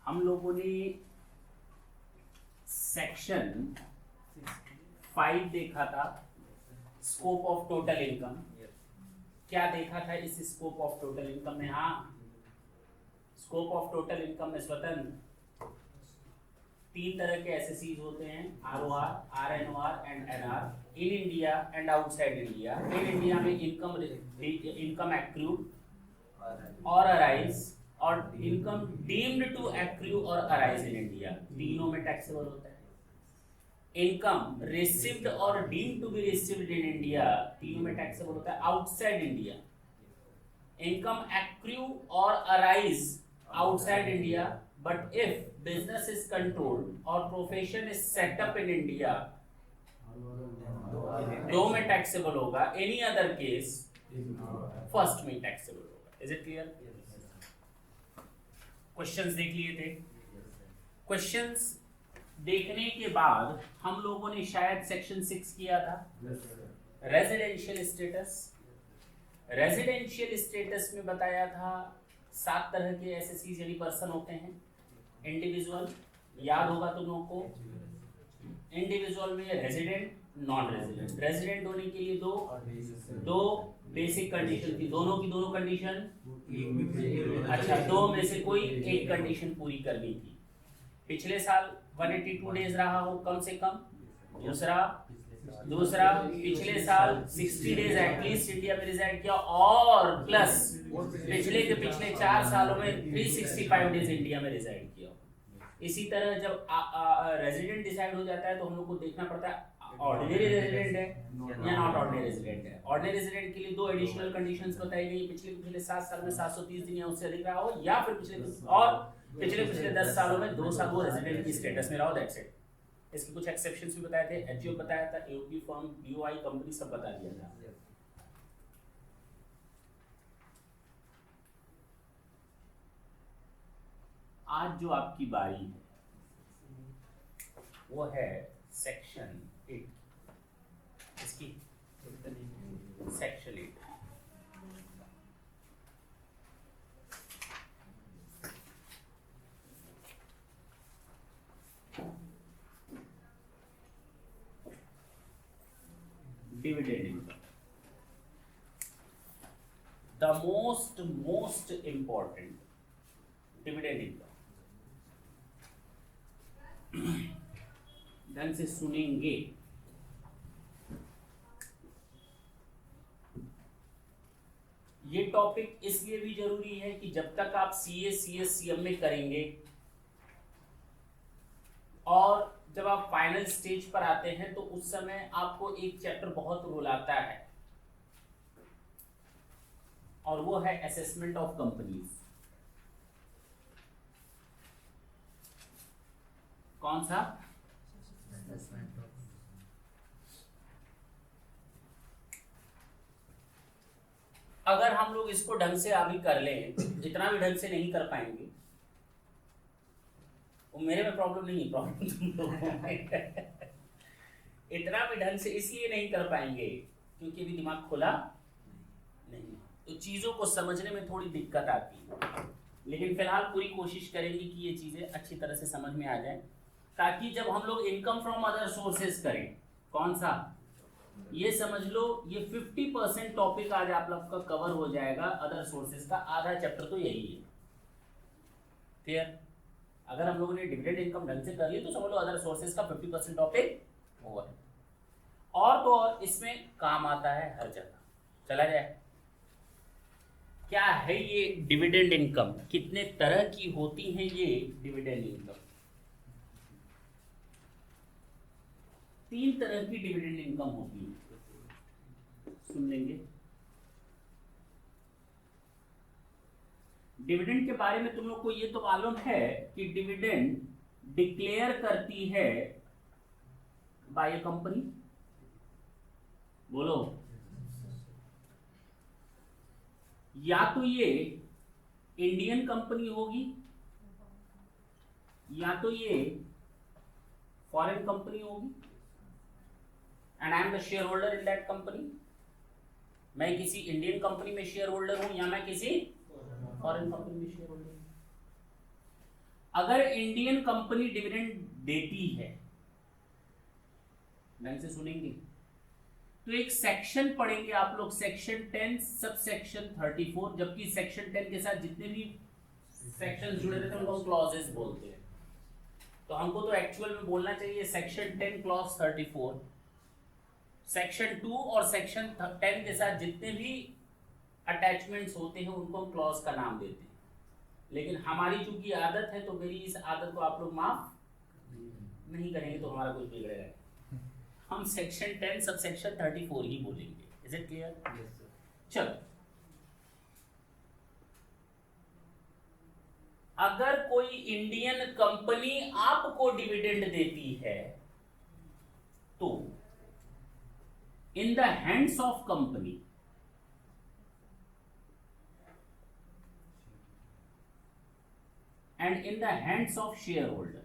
हम लोगों ने सेक्शन 5 देखा था, स्कोप ऑफ टोटल इनकम। क्या देखा था इस स्कोप ऑफ टोटल इनकम में? हाँ, स्कोप ऑफ टोटल इनकम में स्वतंत्र 3 तरह के एसएससीज होते हैं, ROR, RNOR and NR, in India and outside India. In India में इनकम एक्रूड और अराइज, और इनकम डीम्ड टू एक्रू और अराइज इन इंडिया, तीनों में टैक्सेबल होता है। इनकम रिसीव्ड और deemed to be received in India, तीनों में टैक्सेबल होता है आउटसाइड इंडिया। इनकम एक्रू और arise outside India, but if business is controlled or profession is set up in India, दो में टैक्सेबल होगा, any other case फर्स्ट में taxable होगा। Is it clear? क्वेश्चंस देख लिए थे। क्वेश्चंस देखने के बाद हम लोगों ने शायद सेक्शन 6 किया था, रेजिडेंशियल स्टेटस। रेजिडेंशियल स्टेटस में बताया था 7 तरह के एसएससीज यानी पर्सन होते हैं। इंडिविजुअल, याद होगा तुम लोगों को, इंडिविजुअल में रेजिडेंट, नॉन रेजिडेंट। रेजिडेंट होने के लिए दो बेसिक कंडीशन थी, दोनों की दोनों कंडीशन, अच्छा, दो में से कोई एक कंडीशन पूरी करनी थी। पिछले साल 182 डेज रहा हो कम से कम, दूसरा पिछले साल 60 डेज एटलीस्ट इंडिया में रिजाइड किया, और प्लस पिछले 4 सालों में 365 डेज इंडिया में रिजाइड किया। इसी तरह जब रेजिडेंट डिसाइड हो जाता है तो हम लोग को देखना पड़ता है ऑर्डिनरी रेजिडेंट है या नॉट ऑर्डिनरी रेजिडेंट है। ऑर्डिनरी रेजिडेंट के लिए 2 एडिशनल कंडीशंस बताई गई, पिछले 7 साल में 730 दिन या उससे अधिक रहा हो, या फिर पिछले 10 सालों में 2 साल वो रेजिडेंट की स्टेटस में रहा हो, दैट्स इट। इसके कुछ एक्सेप्शंस भी बताए थे, एचजीओ बताया था, एओपी फर्म, बीओआई कंपनी, सब बता दिया था। आज जो आपकी बारी है वो है सेक्शन 8, इसकी section 8। Dividend income, the most important dividend income. ढंग से सुनेंगे। ये टॉपिक इसलिए भी जरूरी है कि जब तक आप सीए, सीएस, सीएम में करेंगे और जब आप फाइनल स्टेज पर आते हैं तो उस समय आपको एक चैप्टर बहुत रुलाता है, और वो है असेसमेंट ऑफ कंपनीज। कौन सा? अगर हम लोग इसको ढंग से अभी कर लें, जितना भी ढंग से नहीं कर पाएंगे, वो मेरे में प्रॉब्लम नहीं है, प्रॉब्लम तुम लोगों में। इतना भी ढंग से इसलिए नहीं कर पाएंगे क्योंकि अभी दिमाग खुला नहीं, तो चीजों को समझने में थोड़ी दिक्कत आती है। लेकिन फिलहाल पूरी कोशिश करेंगे कि ये चीजें अच्छी तरह से समझ में आ जाए, ताकि जब हम लोग इनकम फ्रॉम अदर सोर्सेज करें, कौन सा, ये समझ लो, ये 50% टॉपिक आज आप लोग का कवर हो जाएगा। अदर सोर्सेज का आधा चैप्टर तो यही है। क्लियर? अगर हम लोगों ने डिविडेंड इनकम ढंग से कर ली तो समझ लो अदर सोर्सेज का 50% टॉपिक ओवर है। और तो और इसमें काम आता है हर जगह। चला जाए, क्या है ये डिविडेंड इनकम, कितने तरह की होती हैं ये डिविडेंड इनकम? 3 तरह की डिविडेंड इनकम होती है, सुन लेंगे। डिविडेंड के बारे में तुम लोग को ये तो मालूम है कि डिविडेंड डिक्लेयर करती है बाय ए कंपनी। बोलो, या तो ये इंडियन कंपनी होगी, या तो ये फॉरेन कंपनी होगी, and I am the share holder in that company. मैं किसी इंडियन कंपनी में शेयर होल्डर हूं या मैं किसी फॉरेन कंपनी में शेयर होल्डर हूं। अगर इंडियन कंपनी डिविडेंड देती है, ढंग से सुनेंगे तो एक सेक्शन पढ़ेंगे आप लोग, सेक्शन 10 सब सेक्शन 34, जबकि सेक्शन 10 के साथ जितने भी सेक्शन जुड़े रहते हैं उनको क्लॉजेस बोलते हैं। तो हमको तो एक्चुअल में बोलना चाहिए सेक्शन 10 क्लॉज 34। सेक्शन 2 और सेक्शन 10 के साथ जितने भी अटैचमेंट्स होते हैं उनको हम क्लॉज का नाम देते हैं, लेकिन हमारी चूंकि आदत है तो मेरी इस आदत को आप लोग माफ नहीं करेंगे तो हमारा कुछ बिगड़ेगा। हम सेक्शन 10 सब सेक्शन 34 ही बोलेंगे। Is it clear? Yes sir. चलो, अगर कोई इंडियन कंपनी आपको डिविडेंड देती है तो in the hands of company and in the hands of shareholder,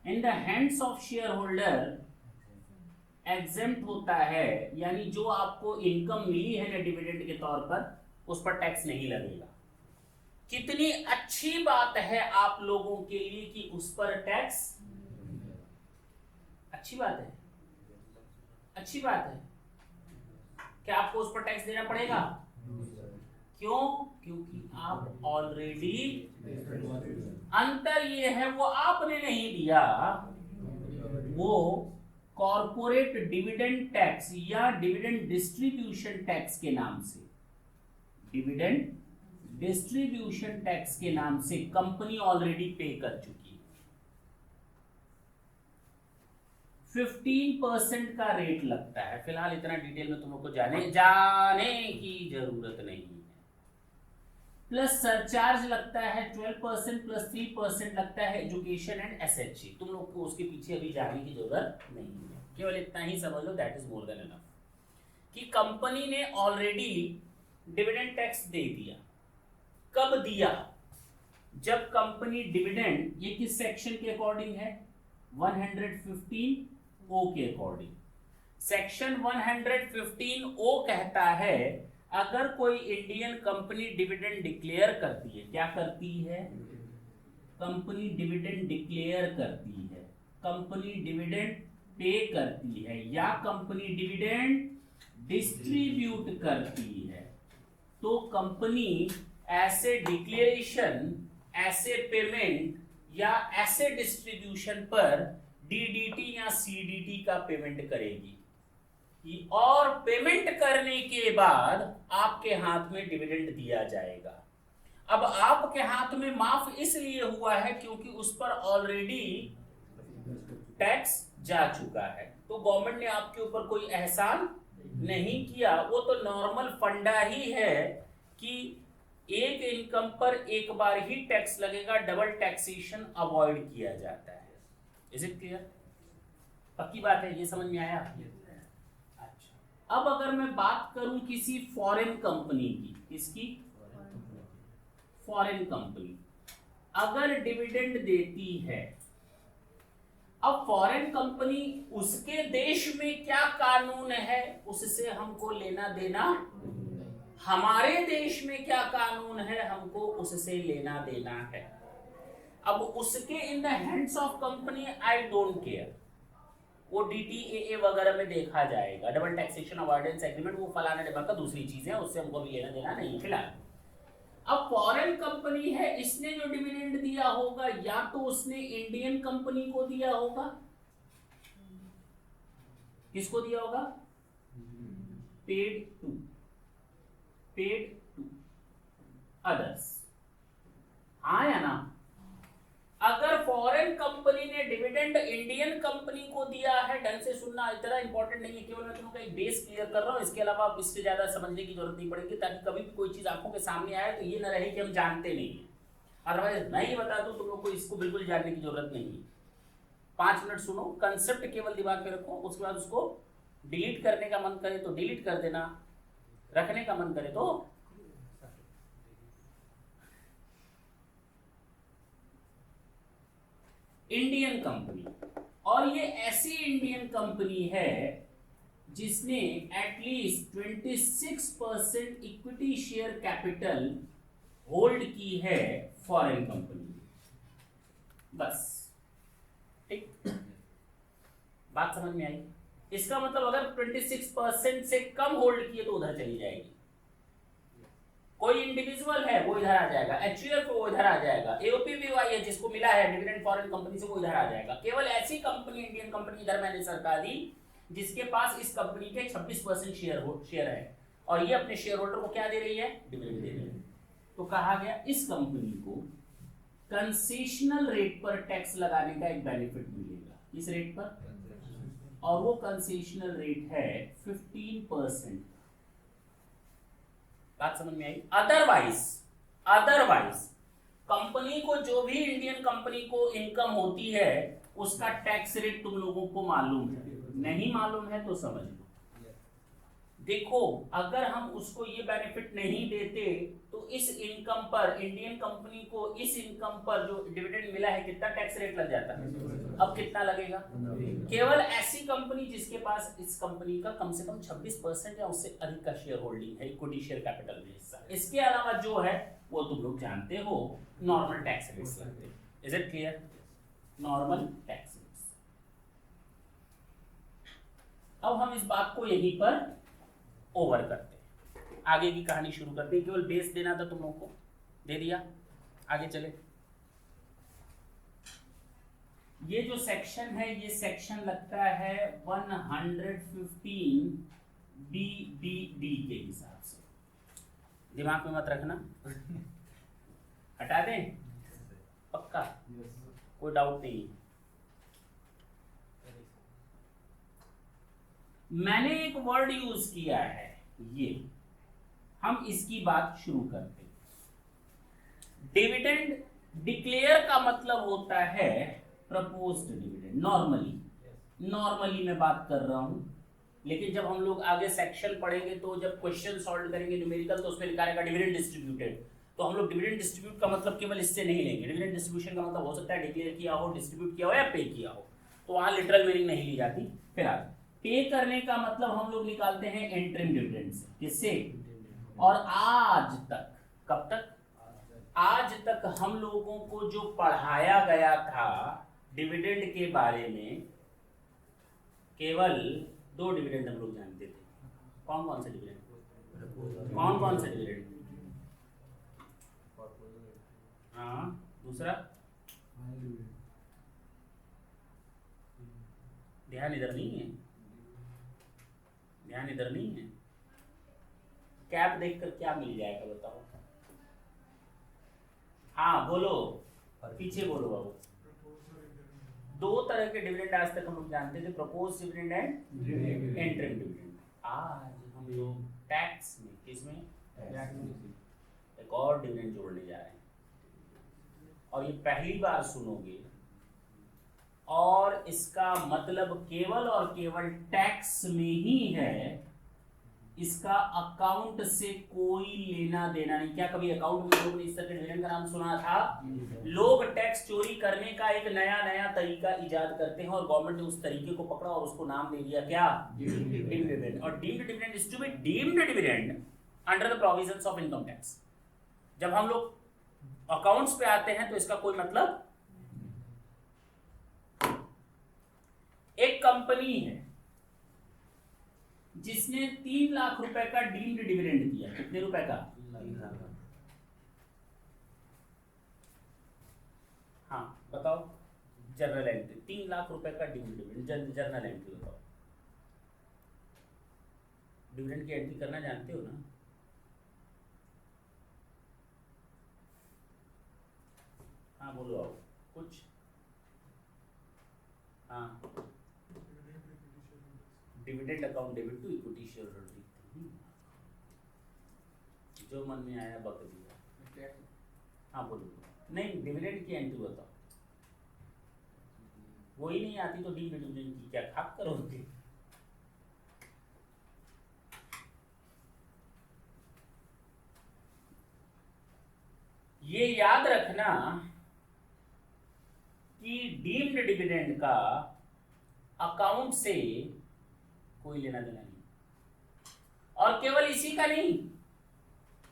in the hands of shareholder exempt होता है, यानी जो आपको इनकम मिली है ना डिविडेंड के तौर पर उस पर टैक्स नहीं लगेगा। कितनी अच्छी बात है आप लोगों के लिए कि उस पर टैक्स, अच्छी बात है, अच्छी बात है। क्या आपको उस पर टैक्स देना पड़ेगा? क्यों? क्योंकि आप ऑलरेडी, अंतर ये है वो आपने नहीं दिया, वो कॉर्पोरेट डिविडेंड टैक्स या डिविडेंड डिस्ट्रीब्यूशन टैक्स के नाम से, डिविडेंड डिस्ट्रीब्यूशन टैक्स के नाम से कंपनी ऑलरेडी पे कर चुकी है। 15% का रेट लगता है। फिलहाल इतना डिटेल में तुम लोग को जाने की जरूरत नहीं है। प्लस सरचार्ज लगता है 12% प्लस 3% लगता है एजुकेशन एंड एसएचजी। तुम लोग को उसके पीछे अभी जाने की जरूरत नहीं है, केवल इतना ही समझ लो, that is more than enough कि कंपनी ने ऑलरेडी डिविडेंड टैक्स दे दिया। कब दिया? जब कंपनी डिविडेंड, ये किस सेक्शन के अकॉर्डिंग है? 115 ओ के अकॉर्डिंग। सेक्शन 115 ओ कहता है अगर कोई इंडियन कंपनी डिविडेंड डिक्लेयर करती है, क्या करती है? कंपनी डिविडेंड डिक्लेयर करती है, कंपनी डिविडेंड पे करती है या कंपनी डिविडेंड डिस्ट्रीब्यूट करती है, तो कंपनी ऐसे डिक्लेरेशन, ऐसे पेमेंट या ऐसे डिस्ट्रीब्यूशन पर डीडीटी या सीडीटी का पेमेंट करेगी और पेमेंट करने के बाद आपके हाथ में डिविडेंड दिया जाएगा। अब आपके हाथ में माफ इसलिए हुआ है क्योंकि उस पर ऑलरेडी टैक्स जा चुका है, तो गवर्नमेंट ने आपके ऊपर कोई एहसान नहीं किया। वो तो नॉर्मल फंडा ही है कि एक इनकम पर एक बार ही टैक्स लगेगा, डबल टैक्सेशन अवॉइड किया जाता है। Is it clear? पक्की बात है, ये समझ में आया? अच्छा, अब अगर मैं बात करूं किसी फॉरेन कंपनी की, किसकी? फॉरेन कंपनी अगर डिविडेंड देती है, अब फॉरेन कंपनी, उसके देश में क्या कानून है उससे हमको लेना देना, हमारे देश में क्या कानून है हमको उससे लेना देना है। अब उसके in the hands of company I don't care, वो डीटीएए वगैरह में देखा जाएगा, डबल टैक्सेशन अवॉइडेंस एग्रीमेंट, वो फलाना डिब्बा का दूसरी चीज है, उससे हमको भी लेना देना नहीं फिलहाल। अब फॉरेन कंपनी है, इसने जो डिविडेंड दिया होगा या तो उसने इंडियन कंपनी को दिया होगा, किसको दिया होगा? पेड टू अदर्स, हाँ या ना? अगर फॉरेन कंपनी ने डिविडेंड इंडियन कंपनी को दिया है, ढंग से सुनना, इतना इंपॉर्टेंट नहीं है, केवल मैं तुमको एक बेस क्लियर कर रहा हूं, इसके अलावा आप इससे ज्यादा समझने की जरूरत नहीं पड़ेगी, ताकि कभी भी कोई चीज आंखों के सामने आए तो ये ना रहे कि हम जानते नहीं है। अदरवाइज मैं ही बता दूं तुम लोग को इसको बिल्कुल जानने की जरूरत नहीं है। 5 मिनट सुनो, कंसेप्ट केवल दिमाग में रखो, उसके बाद उसको डिलीट करने का मन करे तो डिलीट कर देना, रखने का मन करे तो। इंडियन कंपनी, और ये ऐसी इंडियन कंपनी है जिसने at least 26% equity share capital hold की है फॉरेन कंपनी में, बस। ठीक, बात समझ में आई? इसका मतलब अगर 26% से कम होल्ड किए तो उधर चली जाएगी। कोई इंडिविजुअल है वो इधर आ जाएगा, एचयूएफ वो इधर आ जाएगा, एओपीबीवाई है जिसको मिला है डिविडेंड फॉरेन कंपनी से वो इधर आ जाएगा। केवल ऐसी कंपनी, इंडियन कंपनी इधर मैंने सरकार दी जिसके पास इस कंपनी के 26% शेयर है और ये अपने शेयर होल्डर को क्या दे रही है? डिविडेंड दे रही है। तो कहा गया इस कंपनी को कंसेशनल रेट पर टैक्स लगाने का एक बेनिफिट मिलेगा। इस रेट पर, और वो कंसेशनल रेट है 15%। बात समझ में आई? अदरवाइज कंपनी को, जो भी इंडियन कंपनी को इनकम होती है उसका टैक्स रेट तुम लोगों को मालूम है? नहीं मालूम है तो समझ लो। देखो, अगर हम उसको ये बेनिफिट नहीं देते तो इस इनकम पर, इंडियन कंपनी को इस इनकम पर जो डिविडेंड मिला है कितना टैक्स रेट लग जाता है? अब कितना लगेगा? केवल ऐसी कंपनी जिसके पास इस कंपनी का कम से कम 26% या उससे अधिक का शेयर होल्डिंग है, इक्विटी शेयर कैपिटल में हिस्सा। इसके अलावा जो है वो तुम लोग जानते हो, नॉर्मल टैक्स रेट्स लगते हैं। Is it clear? Normal tax rates. अब हम इस बात को यहीं पर ओवर करते हैं, आगे की कहानी शुरू करते हैं। केवल बेस देना था तुम लोगों को, दे दिया, आगे चले। ये जो सेक्शन है ये सेक्शन लगता है 115 BBD के हिसाब से, दिमाग में मत रखना। हटा दें? पक्का? कोई डाउट नहीं? मैंने एक वर्ड यूज किया है, ये हम इसकी बात शुरू करते हैं। डिविडेंड डिक्लेयर का मतलब होता है प्रपोज्ड डिविडेंड। नॉर्मली मैं बात कर रहा हूं, लेकिन जब हम लोग आगे सेक्शन पढ़ेंगे तो जब क्वेश्चन सॉल्व करेंगे न्यूमेरिकल, तो उसमें लिखा रहेगा डिविडेंड डिस्ट्रीब्यूटेड। तो हम लोग डिविडेंड डिस्ट्रीब्यूट का मतलब केवल इससे नहीं लेंगे। डिविडेंड डिस्ट्रीब्यूशन का मतलब हो सकता है डिक्लेयर किया हो, डिस्ट्रीब्यूट किया हो या पे किया हो, तो वहां लिटरल मीनिंग नहीं ली जाती। फिर आगे पे करने का मतलब हम लोग निकालते हैं इंटरिम डिविडेंड से। किससे? और आज तक, कब तक? आज तक हम लोगों को जो पढ़ाया गया था डिविडेंड के बारे में, केवल 2 डिविडेंड हम लोग जानते थे। कौन कौन से डिविडेंड? कौन कौन से डिविडेंड? हाँ, दूसरा ध्यान इधर नहीं है, ध्यान इधर नहीं है। कैप देखकर क्या मिल जाएगा बताओ? हाँ बोलो, पीछे बोलो बाबू। 2 तरह के डिविडेंड आज तक हम लोग जानते थे, propose dividend and interim dividend. आज हम लोग टैक्स में, किसमें? एक और डिविडेंड जोड़ने जा रहे हैं, और ये पहली बार सुनोगे, और इसका मतलब केवल और केवल टैक्स में ही है। इसका अकाउंट से कोई लेना देना नहीं। क्या कभी अकाउंट में लोगों ने इस तरह के डिविडेंड का नाम सुना था? लोग टैक्स चोरी करने का एक नया तरीका इजाद करते हैं और गवर्नमेंट ने उस तरीके को पकड़ा और उसको नाम दे दिया क्या? Deemed dividend. और deemed dividend is to be deemed dividend under the provisions of income tax. जब हम लोग अकाउंट्स पे आते हैं तो इसका कोई मतलब, एक कंपनी है जिसने 3 लाख रुपए का डीम्ड डिविडेंड दिया। कितने रुपए का? हाँ बताओ, जर्नल एंट्री 3 लाख रुपए का डीम्ड डिविडेंड, जर्नल एंट्री बताओ। डिविडेंड की एंट्री करना जानते हो ना? हाँ बोलो आओ कुछ। हाँ, dividend account debit to equity share holding, जो मन में आया बक दिया। हाँ बोलो। नहीं, डिविडेंड की एंट्री बताओ। वही नहीं आती तो डीम्ड डिविडेंड की क्या खाक करोगे? ये याद रखना कि डीम्ड डिविडेंड का अकाउंट से कोई लेना देना नहीं। और केवल इसी का नहीं,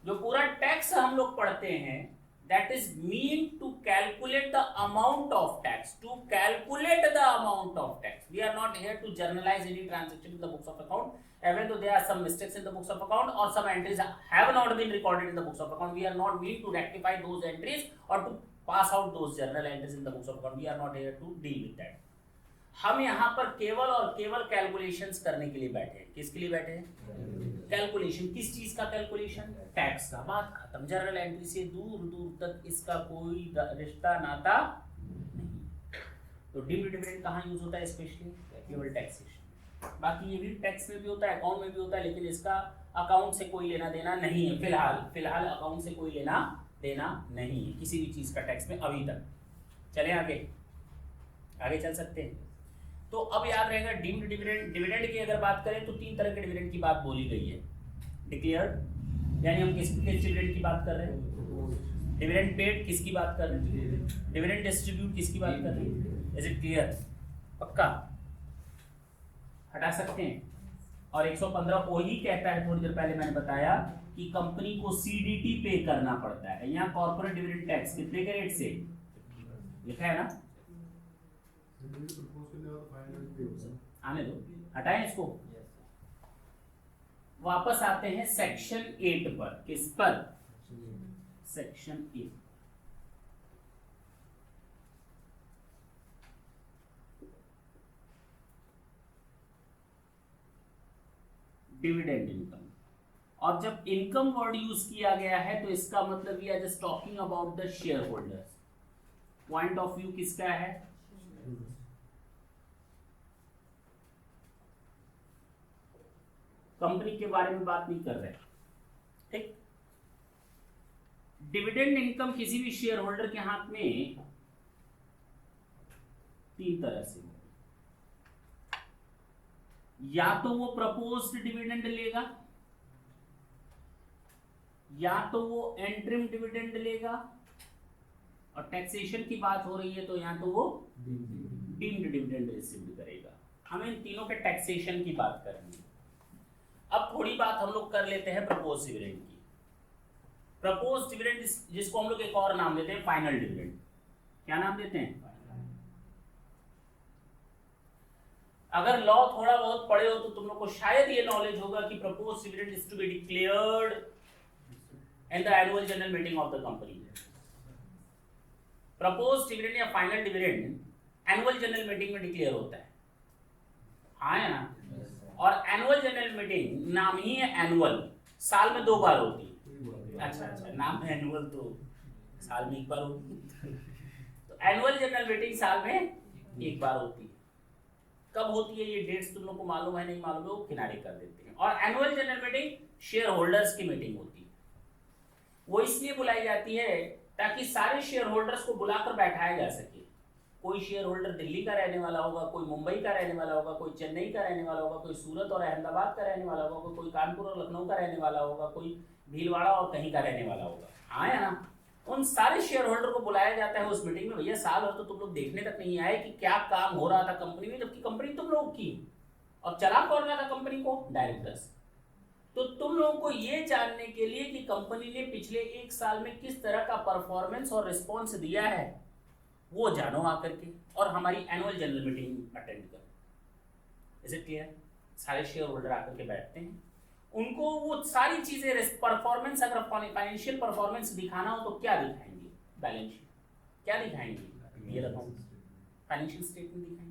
जो पूरा टैक्स हम लोग पढ़ते हैं, that is mean to calculate the amount of tax, to calculate the amount of tax. We are not here to journalize any transaction in the books of account, even though there are some mistakes in the books of account or some entries have not been recorded in the books of account. We are not mean to rectify those entries or to pass out those journal entries in the books of account. We are not here to deal with that. हम यहाँ पर केवल और केवल calculations करने के लिए बैठे हैं। किसके लिए बैठे हैं? कैलकुलेशन। किस चीज का कैलकुलेशन? टैक्स का। बात खत्म। जर्नल एंट्री से दूर दूर तक इसका कोई रिश्ता नाता नहीं। तो डीम्ड डिविडेंड कहाँ यूज होता है? स्पेशली केवल टैक्सेशन। बाकी ये भी टैक्स में भी होता है, अकाउंट में भी होता है, लेकिन इसका अकाउंट से कोई लेना देना नहीं है। फिलहाल अकाउंट से कोई लेना देना नहीं है किसी भी चीज का टैक्स में अभी तक। चलें आगे चल सकते हैं। तो अब याद रहेगा डीम्ड डिविडेंड की अगर बात करें तो 3 तरह के डिविडेंड की बात बोली गई है। डिक्लेयर्ड, यानी हम किस डिविडेंड की बात कर रहे हैं? डिविडेंड पेड किसकी बात कर रहे हैं? डिविडेंड डिस्ट्रीब्यूट किसकी बात कर रहे हैं? Is it clear? पक्का? हटा सकते हैं। और 115 वही कहता है, थोड़ी देर पहले मैंने बताया कि कंपनी को सीडीटी पे करना पड़ता है। यहाँ कॉर्पोरेट डिविडेंड टैक्स कितने के रेट से लिखा है ना? आने दो, हटाएं इसको। वापस आते हैं सेक्शन 8 पर। किस पर? सेक्शन 8। Dividend income. और जब इनकम वर्ड यूज किया गया है तो इसका मतलब we are just talking about the share holders. Point of view किसका है? कंपनी के बारे में बात नहीं कर रहे। ठीक। डिविडेंड इनकम किसी भी शेयर होल्डर के हाथ में 3 तरह से, या तो वो प्रपोज्ड डिविडेंड लेगा, या तो वो एंट्रिम डिविडेंड लेगा, और टैक्सेशन की बात हो रही है तो या तो वो डीम्ड डिविडेंड रिसीव करेगा। हमें इन तीनों के टैक्सेशन की बात करनी है। अब थोड़ी बात हम लोग कर लेते हैं प्रपोज डिविडेंड की। प्रपोज डिविडेंड जिसको हम लोग एक और नाम देते हैं फाइनल डिविडेंड। क्या नाम देते हैं? अगर लॉ थोड़ा बहुत पढ़े हो तो तुम लोग को शायद ये नॉलेज होगा कि propose dividend is to be declared in the annual general meeting of the company. Propose dividend या final dividend annual general meeting में डिक्लेयर होता है। हाँ या ना? और एनुअल जनरल मीटिंग नाम ही है एनुअल, साल में 2 बार होती है। अच्छा, नाम है एनुअल तो साल में 1 बार होती है। तो एनुअल जनरल मीटिंग साल में 1 बार होती है। कब होती है ये डेट्स तुम लोग को मालूम है नहीं मालूम है वो किनारे कर देते हैं। और annual general meeting share holders की मीटिंग होती है। वो इसलिए बुलाई जाती है ताकि सारे शेयर होल्डर्स को बुलाकर बैठाया जा सके। कोई शेयर होल्डर दिल्ली का रहने वाला होगा, कोई मुंबई का रहने वाला होगा, कोई चेन्नई का रहने वाला होगा, कोई सूरत और अहमदाबाद का रहने वाला होगा, कोई कानपुर और लखनऊ का रहने वाला होगा, कोई भीलवाड़ा और कहीं का रहने वाला होगा। हाँ या ना? उन सारे शेयर होल्डर को बुलाया जाता है उस मीटिंग में। भैया साल भर तो तुम लोग देखने तक नहीं आए कि क्या काम हो रहा था कंपनी में, जबकि कंपनी तुम लोग की और चला कौन रहा था कंपनी को? डायरेक्टर्स। तो तुम लोगों को ये जानने के लिए कि कंपनी ने पिछले 1 साल में किस तरह का परफॉर्मेंस और रिस्पॉन्स दिया है वो जानो आकर के, और हमारी एनुअल जनरल मीटिंग अटेंड करो। Is it clear? सारे शेयर होल्डर आकर के बैठते हैं, उनको वो सारी चीजें परफॉर्मेंस, अगर फाइनेंशियल परफॉर्मेंस दिखाना हो तो क्या दिखाएंगे? Balance sheet. क्या दिखाएंगे? पीएल अकाउंट, फाइनेंशियल स्टेटमेंट दिखाएंगे।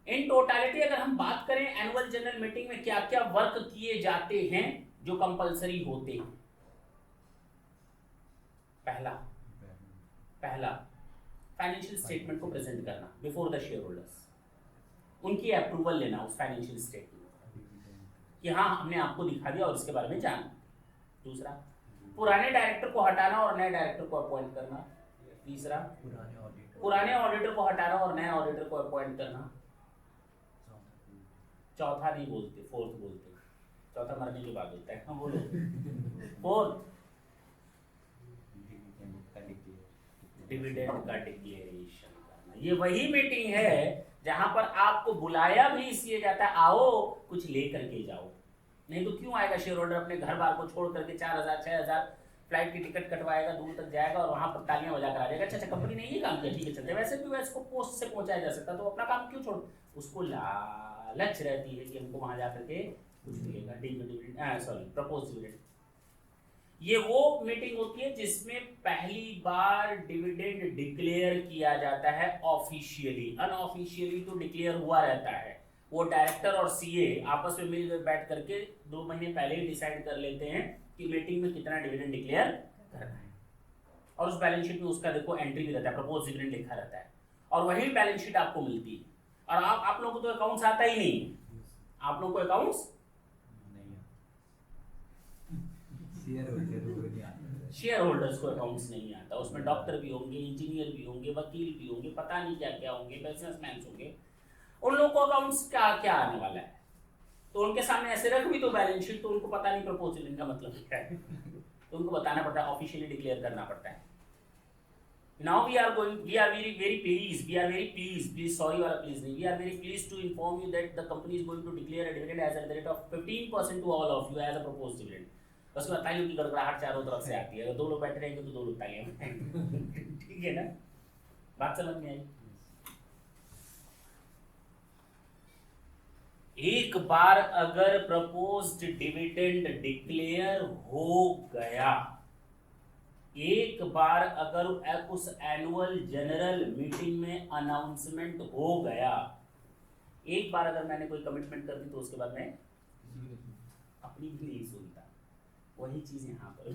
इन टोटालिटी अगर हम बात करें एनुअल जनरल मीटिंग में क्या क्या वर्क किए जाते हैं जो कंपलसरी होते हैं। पहला फाइनेंशियल स्टेटमेंट को प्रेजेंट करना बिफोर द शेयर होल्डर्स, उनकी अप्रूवल लेना उस फाइनेंशियल स्टेटमेंट कि हाँ हमने आपको दिखा दिया और इसके बारे में जाना। दूसरा, पुराने डायरेक्टर को हटाना और नए डायरेक्टर को अपॉइंट करना। तीसरा, पुराने ऑडिटर को हटाना और नए ऑडिटर को अपॉइंट करना। चौथा नहीं बोलते, फोर्थ बोलते। चौथा मरने के बाद होता है। हाँ बोलो। फोर्थ, डिविडेंड का डिक्लेरेशन करना। ये वही मीटिंग है जहां पर आपको बुलाया भी इसलिए जाता है आओ कुछ ले करके जाओ, नहीं तो क्यों आएगा शेयर होल्डर अपने घर बार को छोड़ करके 4,000 6,000 फ्लाइट की टिकट कटवाएगा, दूर तक जाएगा और वहां पर तालियां बजा कर आ जाएगा, अच्छा कंपनी ने ये काम किया ठीक है चलते, वैसे भी वैसे को पोस्ट से पहुंचाया जा सकता, तो अपना काम क्यों छोड़, उसको लालच रहती है कि हमको वहां जाकर के कुछ मिलेगा, डिविडेंड सॉरी प्रपोज डिविडेंड। ये वो मीटिंग होती है जिसमें पहली बार डिविडेंड डिक्लेयर किया जाता है ऑफिशियली, अनऑफिशियली तो डिक्लेयर हुआ रहता है, वो डायरेक्टर और सीए आपस में मिलकर बैठ करके 2 महीने पहले ही डिसाइड कर लेते हैं कि मीटिंग में कितना डिविडेंड डिक्लेयर करना है, और उस बैलेंस शीट में उसका देखो एंट्री भी रहता है, प्रपोज डिविडेंड लिखा रहता है, और वही बैलेंस शीट आपको मिलती है। और आप लोगों को तो अकाउंट्स आता ही नहीं, आप लोगों को अकाउंट्स शेयर होल्डर्स को अकाउंट्स नहीं आता, उसमें डॉक्टर भी होंगे, इंजीनियर भी होंगे, वकील भी होंगे, पता नहीं क्या क्या होंगे, बिजनेसमैन होंगे, उन लोगों को अकाउंट्स क्या क्या आने वाला है, तो उनके सामने ऐसे रख भी तो बैलेंस शीट, तो उनको पता नहीं प्रपोजल का मतलब क्या है, तो उनको बताना पड़ता है, ऑफिशियली डिक्लेयर करना पड़ता है। Now we are very pleased, please sorry वाला please नहीं, we are very pleased to inform you that the company is going to declare a dividend as at the rate of 15% to all of you as a proposed dividend। उसके बाद तालियों की गड़गड़ाहट चारों तरफ से आती है, अगर 2 लोग बैठे रहेंगे तो 2 लोग तालियां ठीक है ना, बात समझ में आई। एक बार अगर प्रपोज्ड डिविडेंड डिक्लेयर हो गया, एक बार अगर उस एनुअल जनरल मीटिंग में अनाउंसमेंट हो गया, एक बार अगर मैंने कोई कमिटमेंट कर दी तो उसके बाद मैं अपनी भी नहीं सुनता, वही चीज यहाँ पर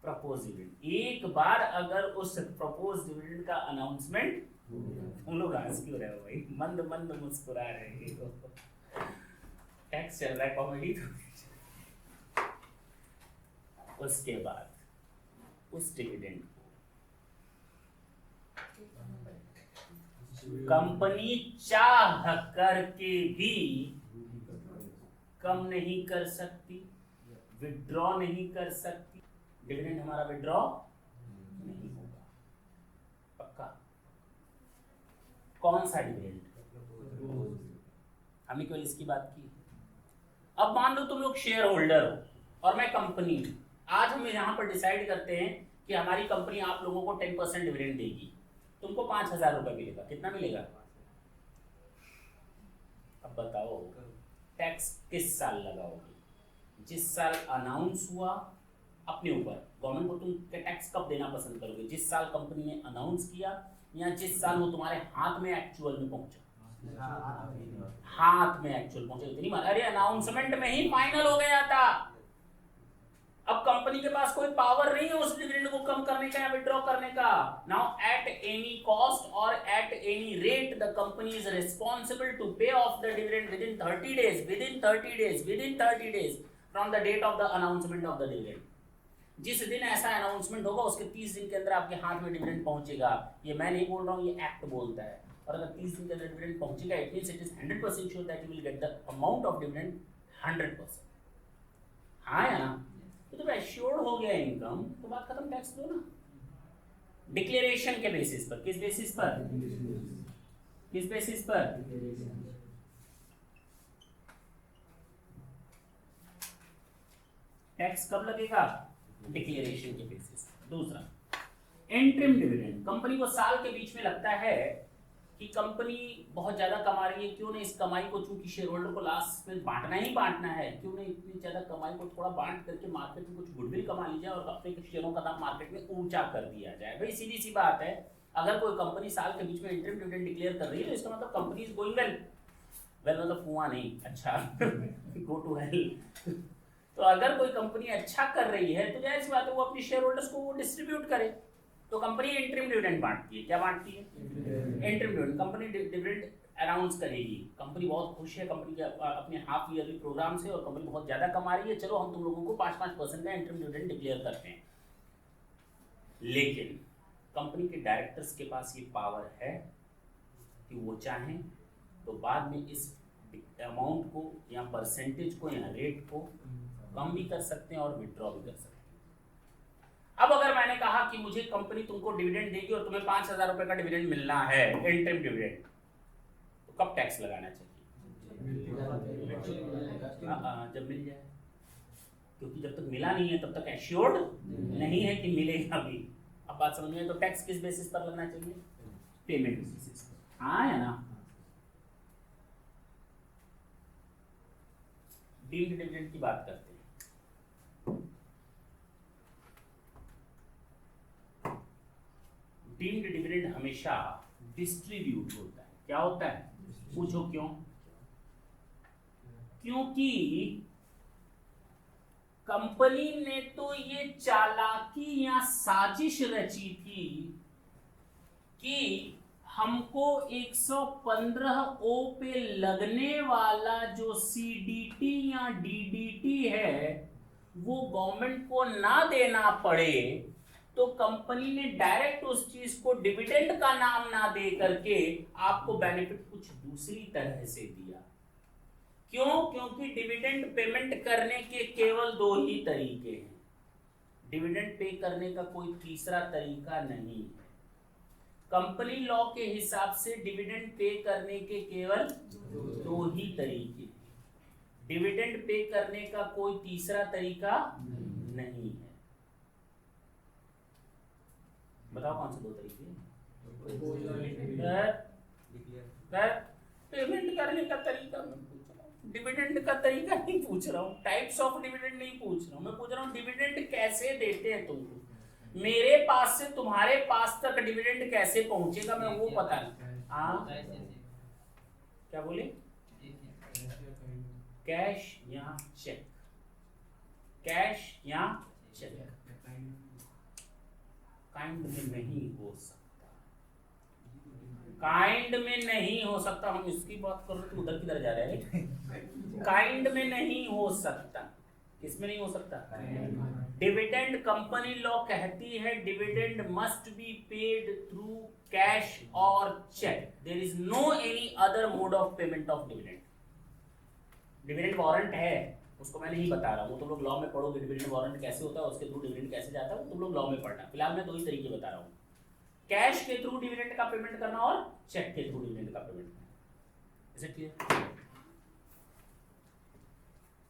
प्रपोज डिविडेंड, एक बार अगर उस प्रपोज डिविडेंड का अनाउंसमेंट, हम लोग हंस क्यों रहे हो भाई, मंद मंद मुस्कुरा रहे हो, टैक्स चल रहा है कॉमेडी, उसके बाद उस डिविडेंड को कंपनी चाह करके भी कम नहीं कर सकती, विड्रॉ नहीं कर सकती, डिविडेंड हमारा विड्रॉ नहीं होगा, पक्का। कौन सा डिविडेंड, हमने केवल इसकी बात की। अब मान लो तुम लोग शेयर होल्डर हो और मैं कंपनी हूं, आज हम यहाँ पर डिसाइड करते हैं कि हमारी कंपनी आप लोगों को 10% डिविडेंड देगी, तुमको 5,000 रुपए मिलेगा, कितना मिलेगा, अब बताओ टैक्स किस साल लगाओगे, जिस साल अनाउंस हुआ, अपने ऊपर गवर्नमेंट को तुम टैक्स कब देना पसंद करोगे, जिस साल कंपनी ने अनाउंस किया या जिस साल वो तुम्हारे हाथ में एक्चुअल में पहुंचा, हाथ में एक्चुअल पहुंचे, इतनी बार अरे अनाउंसमेंट में ही फाइनल हो गया था, अब कंपनी के पास कोई पावर नहीं है उस डिविडेंड को कम करने का या विड्रॉ करने का। Now at any cost or at any rate the company is responsible to pay off the dividend within 30 days from the date of the announcement of the dividend. जिस दिन ऐसा अनाउंसमेंट होगा उसके 30 दिन के अंदर आपके हाथ में डिविडेंड पहुंचेगा। ये मैं नहीं बोल रहा हूँ, ये एक्ट बोलता है। और अगर 30 दिन के अंदर डिविडेंड पहुंचेगा, it means it is 100% sure that you will get the amount of dividend 100%। हाँ या ना? तो एश्योर्ड हो गया इनकम तो बात खत्म, टैक्स दो ना डिक्लेरेशन के बेसिस पर। किस बेसिस पर? किस बेसिस पर? टैक्स कब लगेगा? डिक्लेरेशन के बेसिस। दूसरा इंटरिम डिविडेंड। कंपनी को साल के बीच में लगता है कि कंपनी बहुत ज्यादा कमा रही है, क्यों नहीं इस कमाई को, चूंकि शेयर होल्डर को लास्ट में बांटना ही बांटना है, क्यों नहीं इतनी ज्यादा कमाई को थोड़ा बांट करके मार्केट में कुछ गुडविल कमा ली जाए और अपने शेयरों का दाम मार्केट में ऊंचा कर दिया जाए। भाई सीधी सी बात है, अगर कोई कंपनी साल के बीच में इंटरिम डिविडेंड डिक्लेयर कर रही है तो इसका मतलब company is going well. Well मतलब कुआं नहीं, अच्छा गो टू हेल। तो अगर कोई कंपनी अच्छा कर रही है तो जाहिर सी बात है वो अपने शेयर होल्डर्स को वो डिस्ट्रीब्यूट करे। तो कंपनी इंटरिम डिविडेंड बांटती है। क्या बांटती है? Interim dividend. Company dividend announce करेगी, कंपनी बहुत खुश है कंपनी के अपने हाफ ईयरली प्रोग्राम से और कंपनी बहुत ज्यादा कमा रही है, चलो हम तुम लोगों को 5-5% का इंटरिम डिविडेंड डिक्लेयर करते हैं। लेकिन कंपनी के डायरेक्टर्स के पास ये पावर है कि वो चाहें तो बाद में इस अमाउंट को या परसेंटेज को या रेट को कम भी कर सकते हैं और विड्रॉ भी कर सकते हैं। अब अगर मैंने कहा कि मुझे कंपनी तुमको डिविडेंड देगी और तुम्हें 5,000 रुपए का डिविडेंड मिलना है, इंटरिम डिविडेंड, तो कब टैक्स लगाना चाहिए? जब मिल जाए, क्योंकि जब तक मिला नहीं है तब तक एश्योर्ड नहीं है कि मिलेगा भी। अब बात समझ में? तो टैक्स किस बेसिस पर लगना चाहिए? पेमेंट बेसिस पर। हाँ है ना? डीम्ड डिविडेंड की बात करते हैं। डीम्ड डिविडेंड हमेशा डिस्ट्रीब्यूट होता है। क्या होता है? पूछो क्यों? क्योंकि कंपनी ने तो ये चालाकी या साजिश रची थी कि हमको 115 ओ पे लगने वाला जो सीडीटी या डीडीटी है वो गवर्नमेंट को ना देना पड़े, तो कंपनी ने डायरेक्ट उस चीज को डिविडेंड का नाम ना दे करके आपको बेनिफिट कुछ दूसरी तरह से दिया। क्यों? क्योंकि डिविडेंड पेमेंट करने के केवल दो ही तरीके हैं। डिविडेंड पे करने का कोई तीसरा तरीका नहीं है। कंपनी लॉ के हिसाब से डिविडेंड पे करने के केवल दो ही तरीके हैं। डिविडेंड पे करने का कोई तीसरा तरीका नहीं है। बताओ कौन से दो तरीके? पेमेंट करने का तरीका मैं पूछ रहा हूँ, डिविडेंड का तरीका नहीं पूछ रहा हूँ। टाइप्स ऑफ डिविडेंड नहीं पूछ रहा हूँ। मैं पूछ रहा हूँ डिविडेंड कैसे देते हैं तुमको। मेरे पास से तुम्हारे पास तक डिविडेंड कैसे पहुंचेगा, मैं वो पता नहीं। हाँ क्या बोले? कैश या चेक? कैश या चेक? काइंड में नहीं हो सकता। काइंड में नहीं हो सकता। हम इसकी बात कर रहे थे, उधर किधर जा रहे हैं? काइंड में नहीं हो सकता। किसमें नहीं हो सकता? डिविडेंड कंपनी लॉ कहती है dividend must be paid through cash or cheque. There is no any other mode of payment of dividend. Dividend warrant है, उसको मैं नहीं बता रहा हूँ, तुम लोग लॉ में पढ़ोगे डिविडेंड वारंट कैसे होता है, उसके थ्रू डिविडेंड कैसे जाता है, तुम लोग लॉ में पढ़ना। फिलहाल मैं दो ही तरीके बता रहा हूँ, कैश के थ्रू डिविडेंड का पेमेंट करना और चेक के थ्रू डिविडेंड का पेमेंट करना। Is it clear?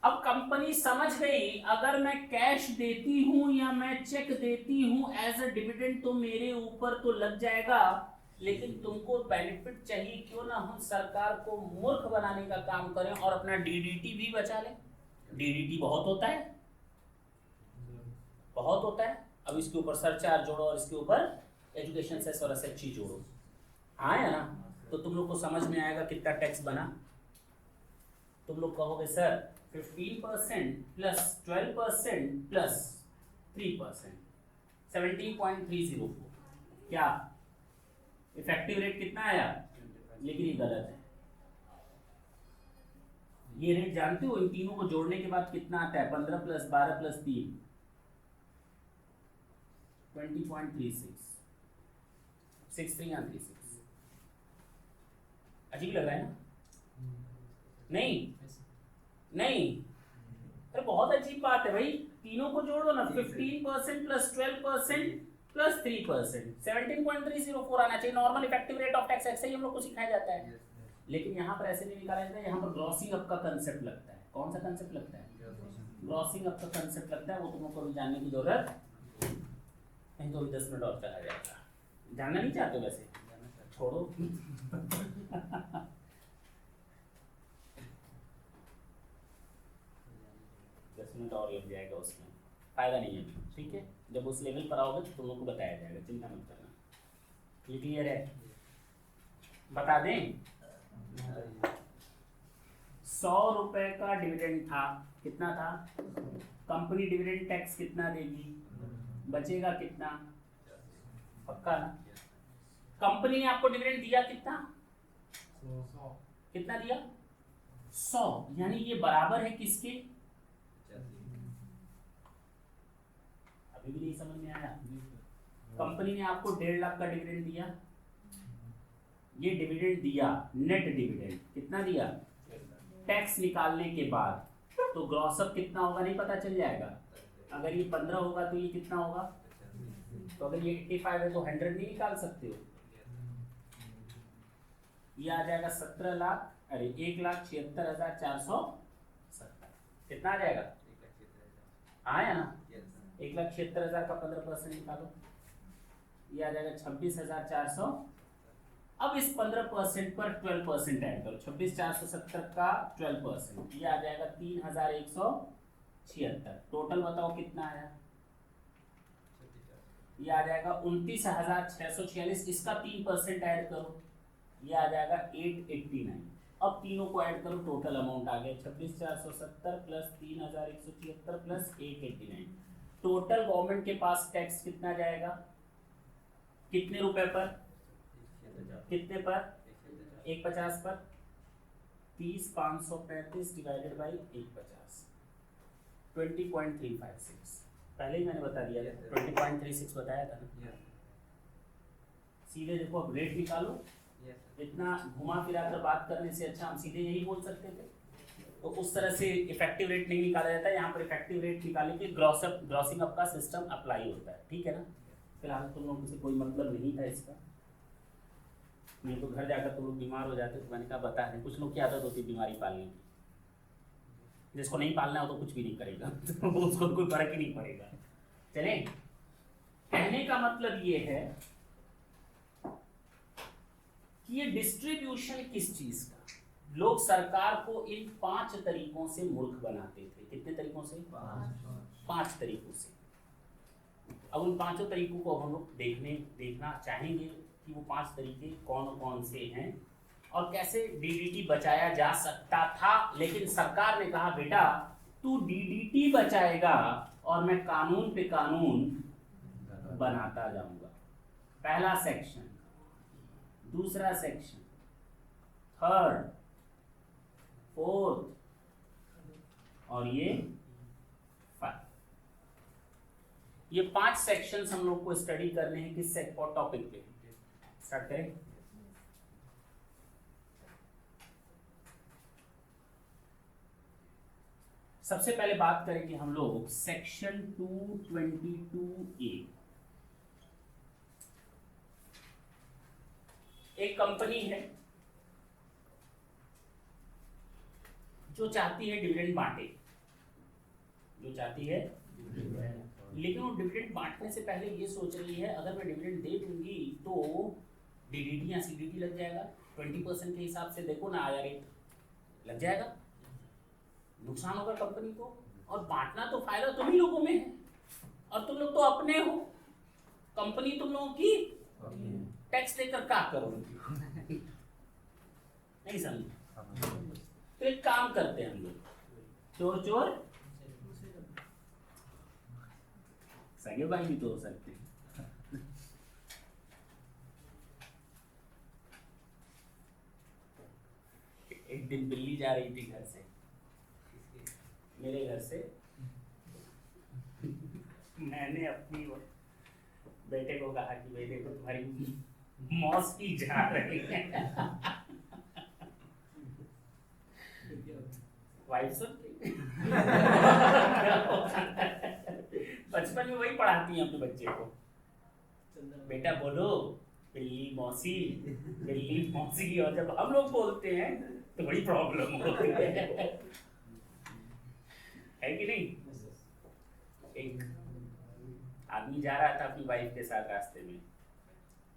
अब कंपनी समझ गई अगर मैं कैश देती हूं या मैं चेक देती हूं एज अ डिविडेंड तो मेरे ऊपर तो लग जाएगा, लेकिन तुमको बेनिफिट चाहिए, क्यों ना हम सरकार को मूर्ख बनाने का काम करें और अपना डीडीटी भी बचा लें। डीडीटी बहुत होता है, बहुत होता है। अब इसके ऊपर सरचार्ज जोड़ो और इसके ऊपर एजुकेशन सेस और एसएचजी जोड़ो, आया ना? तो तुम लोग को समझ में आएगा कितना टैक्स बना। तुम लोग कहोगे सर 15% प्लस 12% प्लस 3% 17.304, क्या इफेक्टिव रेट कितना आया? लेकिन ये गलत है। ये रेट जानते हो इन तीनों को जोड़ने के बाद कितना आता है? 15 प्लस 12 प्लस 3 20.36 63 या 36। अजीब लग रहा है ना? नहीं नहीं, अरे बहुत अजीब बात है भाई। तीनों को जोड़ दो ना, 15% प्लस 12% प्लस 3% 17.304 आना चाहिए। Normal effective rate of tax ऐसे ही हम लोग को सिखाया जाता है, लेकिन यहाँ पर ऐसे नहीं निकाला जाता है। यहाँ पर ग्रॉसिंग अप का कंसेप्ट लगता है। कौन सा कंसेप्ट लगता है? ग्रॉसिंग अप का कंसेप्ट लगता है। वो तुम लोग को भी जानने की जरूरत नहीं, तो अभी 10 मिनट और चला जाएगा। जानना नहीं चाहते वैसे? छोड़ो 10 मिनट और लग जाएगा, उसमें फायदा नहीं है। ठीक है, जब उस लेवल पर आओगे तो तुम लोग को बताया जाएगा, चिंता मत करना। क्लियर है? बता दें 100 रुपए का डिविडेंड था, कितना था? कंपनी डिविडेंड टैक्स कितना देगी? बचेगा कितना? पक्का ना? कंपनी ने आपको डिविडेंड दिया कितना? 100। कितना दिया? 100। यानी ये बराबर है किसके? अभी भी नहीं समझ में आया? कंपनी ने आपको 1.5 लाख का डिविडेंड दिया, ये डिविडेंड दिया, नेट डिविडेंड कितना दिया? टैक्स निकालने के बाद तो ग्रॉस अप कितना होगा नहीं पता चल जाएगा। अगर ये 15 होगा तो ये कितना होगा? तो अगर ये 85 है तो 100 नहीं निकाल सकते हो। ये आ जाएगा 1,76,470। कितना आ जाएगा? आया ना? 1,76,000 का 15% निकालो, ये आ जाएगा 26,400। अब इस 15% पर 12% ऐड करो, 26,470 का 12%, ये आ जाएगा 3,176। टोटल बताओ कितना आया? ये आ जाएगा 29,646। इसका 3% ऐड करो, ये आ जाएगा 889। अब तीनों को ऐड करो, टोटल अमाउंट आ गया 26,470 प्लस 3,176 प्लस 889। टोटल गवर्नमेंट के पास टैक्स कितना जाएगा? कितने रुपए पर? कितने पर? 150 पर। 30,535 डिवाइडेड बाई 150, 20.356। पहले ही मैंने बता दिया था, 20.36 बताया था ना। सीधे देखो, अब रेट निकालो। इतना घुमा फिरा कर बात करने से अच्छा हम सीधे यही बोल सकते थे। तो उस तरह से इफेक्टिव रेट नहीं निकाला जाता है, यहाँ पर इफेक्टिव रेट निकाले के ग्रॉसिंग अप का सिस्टम अप्लाई होता है, ठीक है ना। फिलहाल तुम लोगों से कोई मतलब नहीं था इसका, नहीं तो घर जाकर तुम लोग बीमार हो जाते। तो मैंने कहा बता दें, कुछ लोग की आदत होती है बीमारी पालने की, जिसको नहीं पालना हो तो कुछ भी नहीं करेगा तो उसको कोई फर्क ही नहीं पड़ेगा। चले, कहने का मतलब ये है कि ये डिस्ट्रीब्यूशन किस चीज का, लोग सरकार को इन 5 तरीकों से मूर्ख बनाते थे। कितने तरीकों से? 5 तरीकों से। अब उन 5 तरीकों को हम लोग देखना चाहेंगे कि वो 5 तरीके कौन कौन से हैं और कैसे डीडीटी बचाया जा सकता था। लेकिन सरकार ने कहा बेटा तू डीडीटी बचाएगा और मैं कानून पे कानून बनाता जाऊंगा। पहला सेक्शन, दूसरा सेक्शन, थर्ड, फोर्थ और ये 5। ये 5 सेक्शंस हम लोग को स्टडी करने हैं किस टॉपिक पे। स्टार्ट करें। सबसे पहले बात करेंगे हम लोग सेक्शन 222A। एक कंपनी है जो चाहती है डिविडेंड बांटे, लेकिन वो डिविडेंड बांटने से पहले ये सोच रही है अगर मैं डिविडेंड दे दूंगी तो डीडीटी या सीडीटी लग जाएगा 20% के हिसाब से। देखो ना आया रेट लग जाएगा, नुकसान होगा कंपनी को। और बांटना तो फायदा तुम ही लोगों में है और तुम लोग तो अपने हो, कंपनी तुम लोगों की टैक्स देकर क्या करोगे नहीं समझ। तो एक काम करते हैं हम लोग, चोर चोर सगे भाई भी तो हो सकते हैं। एक दिन बिल्ली जा रही थी घर से, मेरे घर से। मैंने अपनी बेटे को कहा कि भाई देखो तुम्हारी मौसी जा रही है। वाइफ सुन बचपन में वही पढ़ाती हैं अपने बच्चे को, बेटा बोलो बिल्ली मौसी, बिल्ली मौसी। और जब हम लोग बोलते हैं तो बड़ी प्रॉब्लम होती है कि नहीं। एक आदमी जा रहा था अपनी वाइफ के साथ रास्ते में,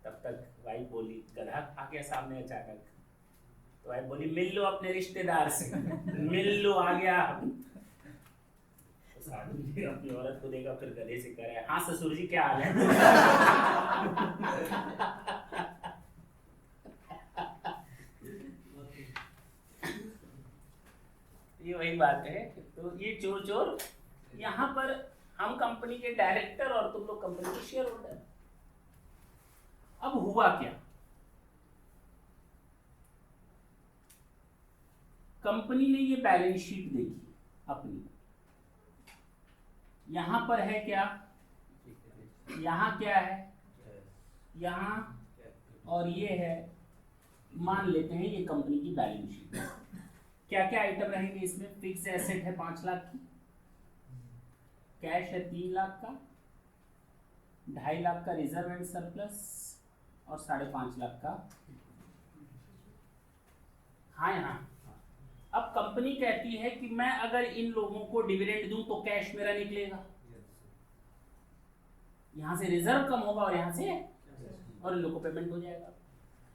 तब तक वाइफ बोली, गधा आ गया सामने अचानक, तो वाइफ बोली मिल लो अपने रिश्तेदार से, मिल लो आ गया। उस आदमी ने अपनी औरत को देखा, फिर गधे से कह रहा है हाँ ससुर जी क्या हाल है। ये वही बात है। तो ये चोर चोर, यहाँ पर हम कंपनी के डायरेक्टर और तुम लोग कंपनी के शेयर होल्डर। अब हुआ क्या, कंपनी ने ये बैलेंस शीट देखी अपनी, यहां पर है क्या, यहां क्या है, यहां और ये है। मान लेते हैं ये कंपनी की बैलेंस शीट। क्या क्या आइटम रहेंगे इसमें? फिक्स एसेट है 5 लाख की, कैश है 3 लाख का, 2.5 लाख का रिजर्व एंड सरप्लस और 5.5 लाख का हाँ या ना? अब कंपनी कहती है कि मैं अगर इन लोगों को डिविडेंड दूं तो कैश मेरा निकलेगा, यहां से रिजर्व कम होगा और यहां से और इन लोगों को पेमेंट हो जाएगा,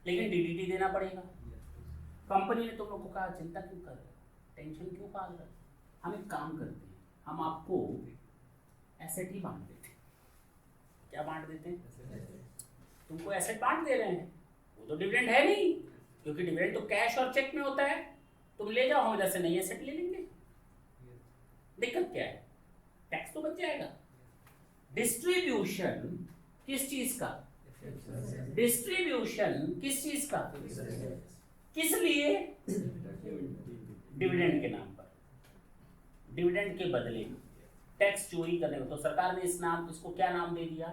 लेकिन डीडीटी देना पड़ेगा। कंपनी ने तुम लोग को कहा चिंता क्यों कर रहे हो, टेंशन क्यों पाल रहे हो, हम एक काम करते हैं, हम आपको एसेट ही बांट देते हैं। क्या बांट देते हैं? तुमको एसेट बांट दे रहे हैं, वो तो डिविडेंड है नहीं, क्योंकि डिविडेंड तो कैश और चेक में होता है। तुम ले जाओ, हम जैसे नहीं एसेट ले लेंगे। दिक्कत क्या है? टैक्स तो बच जाएगा। डिस्ट्रीब्यूशन किस चीज का? डिस्ट्रीब्यूशन किस चीज का? किस लिए? डिविडेंड के नाम पर, डिविडेंड के बदले टैक्स चोरी करने को। तो सरकार ने इसको क्या नाम दे दिया?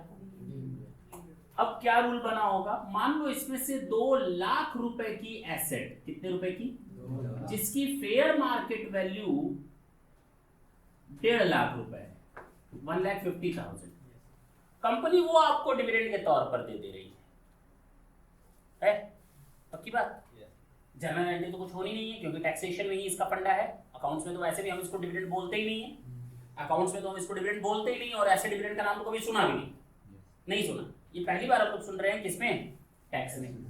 अब क्या रूल बना होगा? मान लो इसमें से 2 लाख रुपए की एसेट, कितने रुपए की? जिसकी फेयर मार्केट वैल्यू 1.5 लाख रुपए है, 1,50,000, कंपनी वो आपको डिविडेंड के तौर पर दे रही है। पक्की बात? जनरल एंट्री तो कुछ होनी नहीं है, क्योंकि टैक्सेशन में ही इसका फंडा है। अकाउंट्स में तो वैसे भी हम इसको डिविडेंड बोलते ही नहीं है, अकाउंट्स में तो हम इसको डिविडेंड बोलते ही नहीं, और ऐसे डिविडेंड का नाम तो कभी सुना भी नहीं सुना। ये पहली बार आप लोग सुन रहे हैं, किसमें? टैक्स में।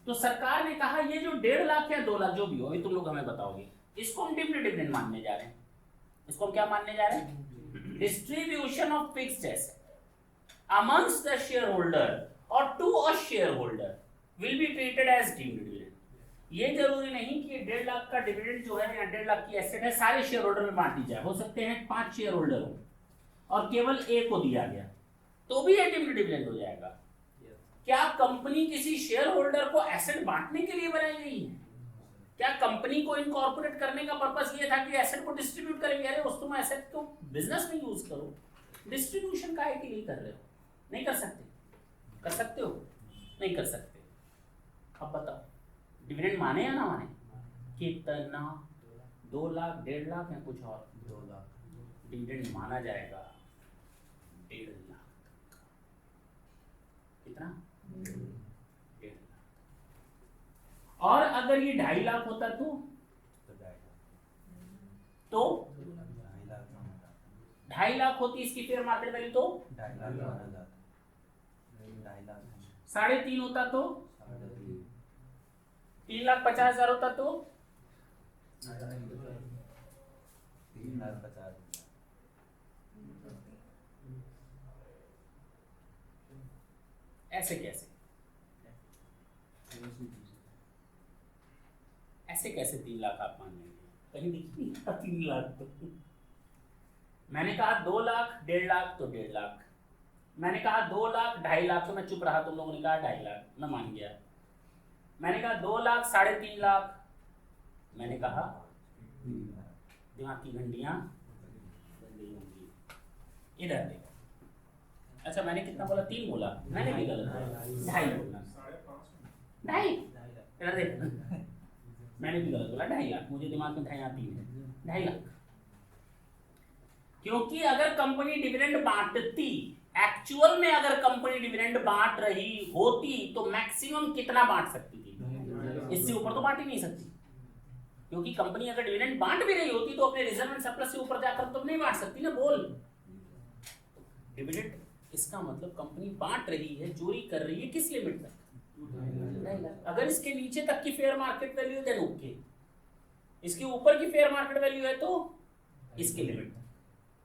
तो सरकार ने कहा ये जो 1.5 लाख या 2 लाख जो भी हो, अभी तुम लोग हमें बताओगे, इसको हम डिविडेंड मानने जा रहे हैं। इसको हम क्या मानने जा रहे हैं? Distribution of fixed asset amongst the share holder or to a shareholder will be treated as deemed dividend. ये जरूरी नहीं कि 1.5 लाख का डिविडेंड जो है या 1.5 लाख की एसेट है सारे शेयर होल्डर में बांट दी जाए। हो सकते हैं 5 शेयर होल्डर हो और केवल एक को दिया गया, तो भी ये डीम्ड डिविडेंड हो जाएगा। क्या कंपनी किसी शेयर होल्डर को एसेट बांटने के लिए बनाई गई है? क्या कंपनी को इनकॉर्पोरेट करने का पर्पस ये था कि एसेट को डिस्ट्रीब्यूट करेंगे? अरे उस तुम एसेट को बिजनेस में यूज करो, डिस्ट्रीब्यूशन काहे के लिए कर रहे हो? नहीं कर सकते? कर सकते हो? नहीं कर सकते। अब बताओ डिविडेंड माने या ना माने? कितना? 2 लाख, 1.5 लाख या कुछ और? 2 लाख डिविडेंड माना जाएगा। 1.5 लाख कितना? 1.5 लाख। और अगर ये 2.5 लाख होता तो 2.5 लाख होती इसकी फेयर मार्केट वैल्यू, तो 3.5 होता तो 3,50,000 होता तो 3,50,000। ऐसे कैसे? ऐसे कैसे 3 लाख आप मान लेंगे? कहीं देखिए 3 लाख तो मैंने कहा 2 लाख, 1.5 लाख तो 1.5 लाख। मैंने कहा 2 लाख, 2.5 लाख तो मैं चुप रहा, तुम लोगों ने कहा 2.5 लाख, मैं मान गया। मैंने कहा 2 लाख, 3.5 लाख, मैंने कहा दिमाग की घंटियां बंदी होंगी। इधर देखो, अच्छा मैंने कितना बोला? 3 बोला, मैंने भी गलत बोला, 2.5 बोला, 2.5। इधर देख, मैंने भी गलत बोला, 2.5 लाख। मुझे दिमाग में 2.5 आती है, 2.5 लाख। क्योंकि अगर कंपनी डिविडेंड बांटती, एक्चुअल में अगर कंपनी डिविडेंड बांट रही होती तो मैक्सिमम कितना बांट सकती थी? इससे ऊपर तो बांट ही नहीं सकती, क्योंकि कंपनी अगर डिविडेंड बांट भी रही होती तो अपने रिजर्व एंड सरप्लस से ऊपर जाकर तो नहीं बांट सकती ना। बोल, डिविडेंड इसका मतलब कंपनी बांट रही है, चोरी कर रही है, किस लिमिट तक? 2.5 लाख। अगर इसके नीचे तक की फेयर मार्केट वैल्यू है ओके, इसके ऊपर की फेयर मार्केट वैल्यू है तो इसके लिमिट।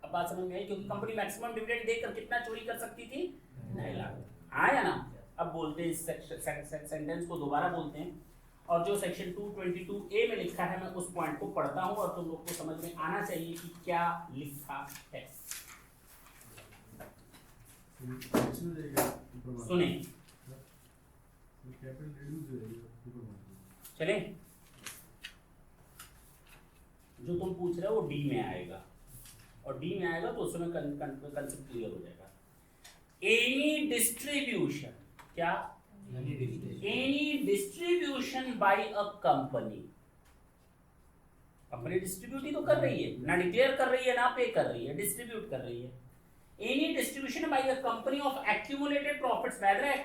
अब बात समझ में आई? क्योंकि कंपनी मैक्सिमम डिविडेंड देकर कितना चोरी कर सकती थी? 2.5 लाख। हाँ या ना? अब बोलते हैं इस सेंटेंस को दोबारा बोलते हैं, और जो सेक्शन 222A में लिखा है मैं उस पॉइंट को पढ़ता हूं और तुम लोग को समझ में आना चाहिए कि क्या लिखा है। सुने, चले, जो तुम पूछ रहे हो वो डी में आएगा, और डी में आएगा तो उसमें कंसेप्ट क्लियर हो जाएगा। एनी डिस्ट्रीब्यूशन, क्या? Any distribution by a company. Company distribute ही तो कर रही है ना, डिक्लेयर कर रही है ना पे कर रही है, डिस्ट्रीब्यूट कर रही है। Any distribution by a company of accumulated profits whether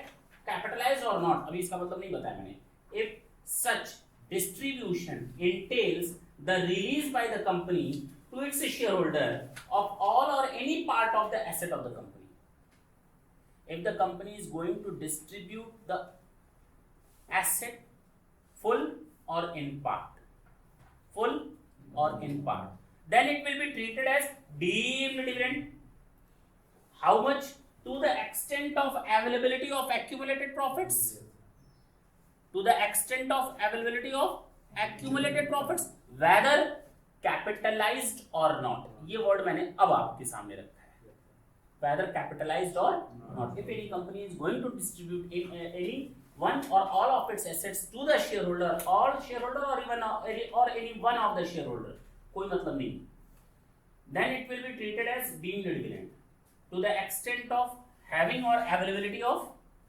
capitalised or not. अभी इसका मतलब नहीं बताया मैंने। If such distribution entails the release by the company to its shareholder of all or any part of the asset of the company. If the company is going to distribute the asset full or in part, then it will be treated as deemed dividend. How much? To the extent of availability of accumulated profits. To the extent of availability of accumulated profits, whether capitalized or not. ये word मैंने अब आपके सामने रखा है, whether capitalized or not. If any company is going to distribute any one or all of its assets to the shareholder, all shareholder or even any one of the shareholder, कोई मतलब नहीं, then it will be treated as deemed dividend to the extent of having or availability of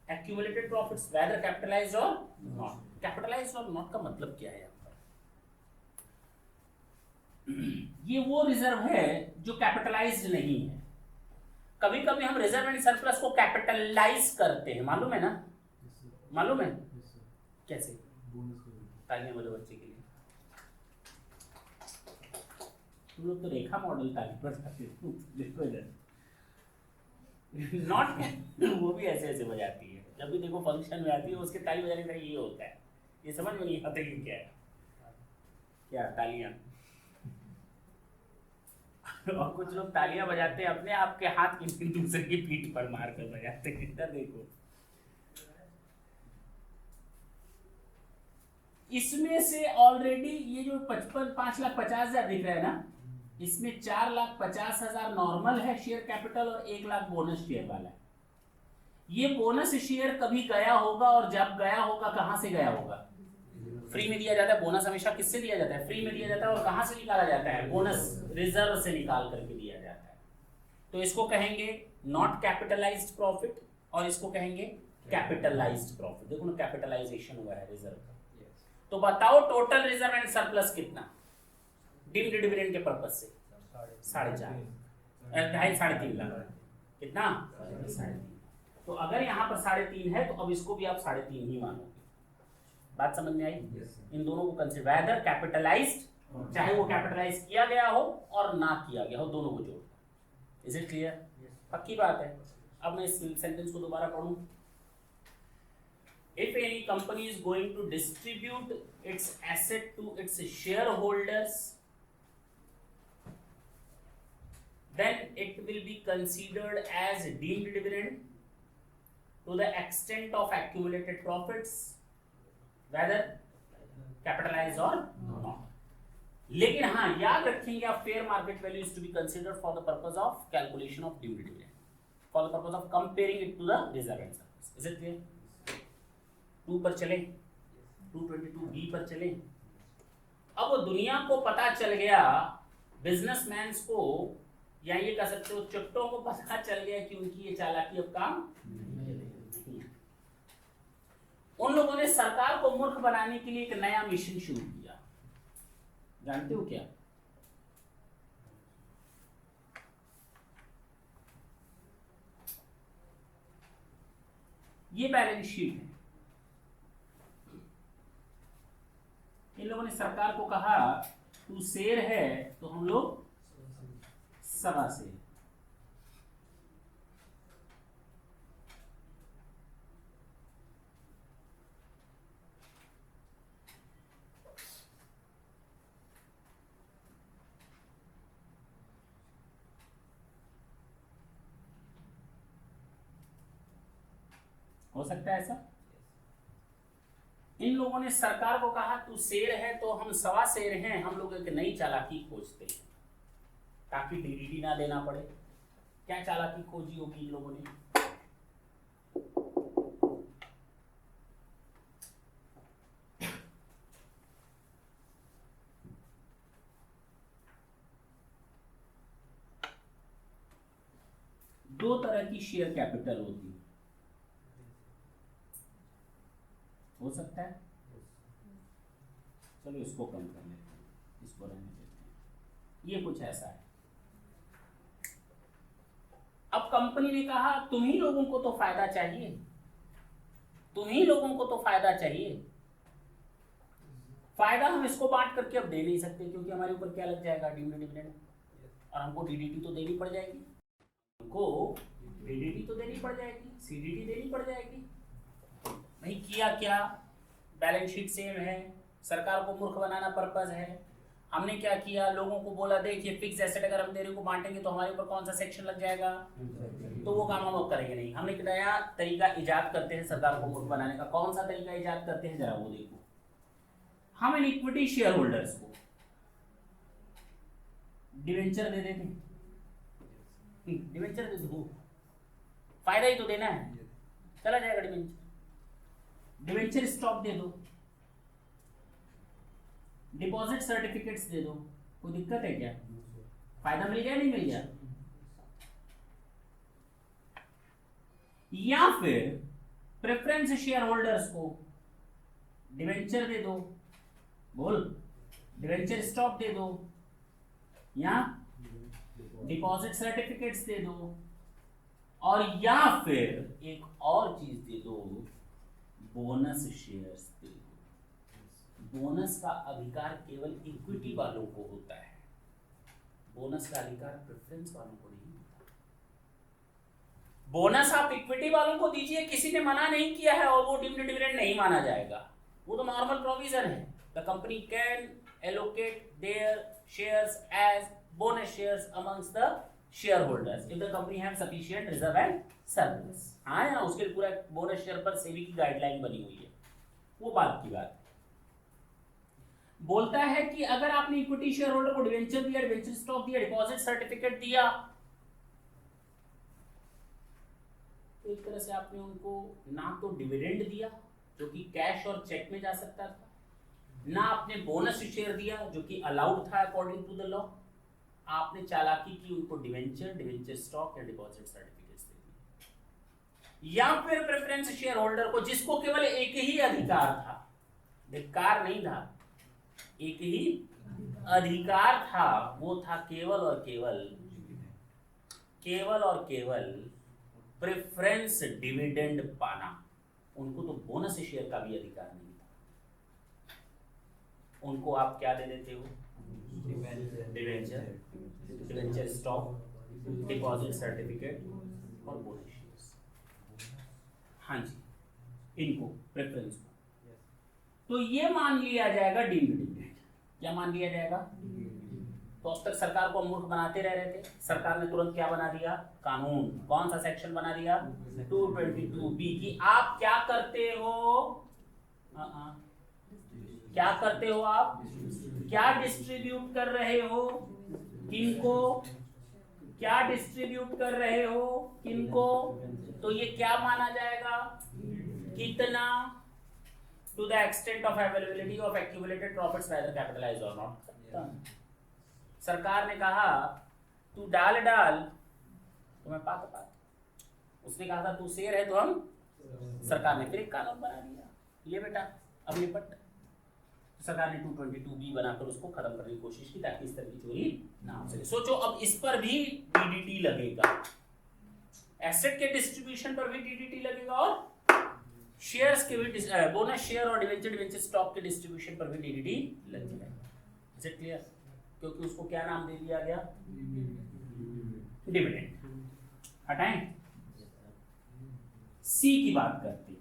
accumulated profits, whether capitalized or not. Capitalized or not का मतलब क्या है यहाँ पर? ये वो रिजर्व है जो कैपिटलाइज्ड नहीं है. कभी कभी हम रिजर्व एंड सरप्लस को कैपिटलाइज करते हैं, मालूम है ना? मालूम है कैसे? तालियां बजाओ बच्चे के लिए. तुम लोग तो रेखा मॉडल ताली बजाते हो, देखो इधर. नॉट वो भी ऐसे ऐसे बजाती है, जब भी देखो फंक्शन में आती है उसके ताली बजाने का ये होता है. ये समझ में नहीं आता कि क्या है, क्या तालियां. और कुछ लोग तालियां बजाते हैं अपने आप के हाथ किसी दूसरे की पीठ पर मार कर बजाते हैं. इधर देखो, इसमें से ऑलरेडी ये जो 5,50,000 दिख रहा है ना, इसमें 4,50,000 नॉर्मल है शेयर कैपिटल और 1 लाख बोनस शेयर वाला है. ये बोनस शेयर कभी गया होगा, और जब गया होगा कहां से गया होगा? फ्री में दिया जाता है. बोनस हमेशा किससे दिया जाता है? फ्री में दिया जाता है. और कहां से निकाला जाता है? बोनस रिजर्व से निकाल करके दिया जाता है. तो इसको कहेंगे नॉट कैपिटलाइज्ड प्रॉफिट और इसको कहेंगे कैपिटलाइज्ड प्रॉफिट. देखो ना, कैपिटलाइजेशन हुआ है रिजर्व का. तो बताओ टोटल रिजर्व एंड सरप्लस कितना डीम्ड डिविडेंड के पर्पस से? 3.5 लाख. कितना? 3.5. तो अगर यहाँ पर 3.5 है तो अब इसको भी आप 3.5 ही मानोगे. बात समझ में आई? इन दोनों को कंसीडर, वेदर कैपिटलाइज्ड, चाहे वो कैपिटलाइज किया गया हो और ना किया गया हो, दोनों को जोड़. Is it clear? पक्की बात है. अब मैं इस सेंटेंस को दोबारा पढ़ूं. If any company is going to distribute its asset to its shareholders, then it will be considered as deemed dividend to the extent of accumulated profits, whether capitalized or not. लेकिन हाँ, याद रखेंगे आप, fair market value is to be considered for the purpose of calculation of deemed dividend, for the purpose of comparing it to the reserve and surplus. Is it clear? 2 पर चले, 222B पर चले. अब दुनिया को पता चल गया, बिजनेसमैन को, या ये कह सकते हो चट्टों को पता चल गया कि उनकी ये चालाकी अब काम नहीं. उन लोगों ने सरकार को मूर्ख बनाने के लिए एक नया मिशन शुरू किया. जानते हो क्या? ये बैलेंस शीट है. इन लोगों ने सरकार को कहा तू शेर है तो हम लोग सवा शेर. हो सकता है ऐसा? इन लोगों ने सरकार को कहा तू शेर है तो हम सवा शेर हैं, हम लोग एक नई चालाकी खोजते हैं ताकि डीडीडी ना देना पड़े. क्या चालाकी खोजी होगी इन लोगों ने? दो तरह की शेयर कैपिटल होती है. हो सकता है? चलो इसको कम कर लेते हैं, इसको रहने देते हैं. ये कुछ ऐसा है. अब कंपनी ने कहा तुम्ही लोगों को तो फायदा चाहिए, तुम्ही लोगों को तो फायदा चाहिए. फायदा हम इसको बांट करके अब दे नहीं सकते, क्योंकि हमारे ऊपर क्या लग जाएगा, डिविडेंड, और हमको डीडीटी तो देनी पड़ जाएगी, हमको डीडीटी तो देनी पड़ जाएगी, सीडीटी देनी पड़ जाएगी। नहीं किया क्या, बैलेंस शीट सेम है, सरकार को मूर्ख बनाना पर्पस है। हमने क्या किया, लोगों को बोला देखिए फिक्स एसेट अगर हम तेरे को बांटेंगे तो हमारे ऊपर कौन सा सेक्शन लग जाएगा, तो वो काम हम अब करेंगे नहीं। हमने एक नया तरीका इजाद करते हैं सरकार को मूर्ख बनाने का। कौन सा तरीका इजाद करते हैं, जरा वो देखो। हम इन इक्विटी शेयर होल्डर्स को डिवेंचर दे देते हैं, डिवेंचर दे दो, फायदा ही तो देना है, चला जाएगा डिवेंचर। डिवेंचर स्टॉक दे दो, डिपॉजिट सर्टिफिकेट्स दे दो, कोई दिक्कत है क्या, फायदा मिल गया नहीं मिल गया। या फिर प्रेफरेंस शेयर होल्डर्स को डिवेंचर दे दो, बोल, डिवेंचर स्टॉक दे दो, या डिपॉजिट सर्टिफिकेट्स दे दो, और या फिर एक और चीज दे दो, बोनस शेयर्स दे दो। बोनस का अधिकार केवल इक्विटी वालों को होता है, बोनस का अधिकार प्रेफरेंस वालों को नहीं होता। बोनस आप इक्विटी वालों को दीजिए, किसी ने मना नहीं किया है, और वो डिविडेंड नहीं माना जाएगा, वो तो नॉर्मल प्रोविजन है। The company can allocate their shares as bonus shares amongst the share holders if the company have sufficient reserve and surplus. हाँ है ना, उसके लिए पूरा बोनस शेयर पर सेबी की गाइडलाइन बनी हुई है, वो बात की बात। बोलता है कि अगर आपने इक्विटी शेयर होल्डर को डिवेंचर दिया, डिवेंचर स्टॉक दिया, डिपॉजिट सर्टिफिकेट दिया, तो एक तरह से आपने उनको ना तो डिविडेंड दिया जो कि कैश और चेक में जा सकता था, ना आपने बोनस शेयर दिया जो कि अलाउड था अकॉर्डिंग टू द लॉ। आपने चालाकी की, उनको डिवेंचर, डिवेंचर स्टॉक या डिपॉजिट सर्टिफिकेट्स दे दिए। या फिर प्रेफरेंस शेयर होल्डर को, जिसको केवल एक ही अधिकार था, धिक्कार नहीं था, एक ही अधिकार था, वो था केवल और केवल प्रेफरेंस डिविडेंड पाना। उनको तो बोनस शेयर का भी अधिकार नहीं था। उनको आप क्या दे देते हो, debenture, debenture stock, deposit certificate और बोनस शेयर्स। हाँ जी, इनको प्रेफरेंस को तो ये मान लिया जाएगा डीम्ड डिविडेंड। क्या मान लिया जाएगा, तो अब तक सरकार को मूर्ख बनाते रह रहे थे, सरकार ने तुरंत क्या बना दिया, कानून। कौन सा सेक्शन बना दिया, 222B की आप क्या करते हो, क्या करते हो आप, क्या डिस्ट्रीब्यूट कर रहे हो, किनको, क्या डिस्ट्रीब्यूट कर रहे हो, किनको, तो ये क्या माना जाएगा, कितना, to the extent of availability of accumulated profits whether capitalized or not। सरकार ने कहा तू डाल तो मैं पाता, उसने कहा था तू शेर है तो हम, सरकार ने फिर एक कानून बना दिया, ये बेटा अब निपट। तो सरकार ने 222B बनाकर उसको खत्म करने की कोशिश की ताकि इस तरह की चोरी ना हो सके। सोचो अब इस पर भी डीडीटी लगेगा, एसेट के डिस्ट्रीब्यूशन पर भी डीडीटी लगेगा, और शेयर्स के भी, बोनस शेयर और डिवेंचर स्टॉक के डिस्ट्रीब्यूशन पर भी डीडीटी लग जाएगा। इज इट क्लियर, क्योंकि उसको क्या नाम दे दिया गया, डिविडेंड। हटाएं, सी की बात करते हैं,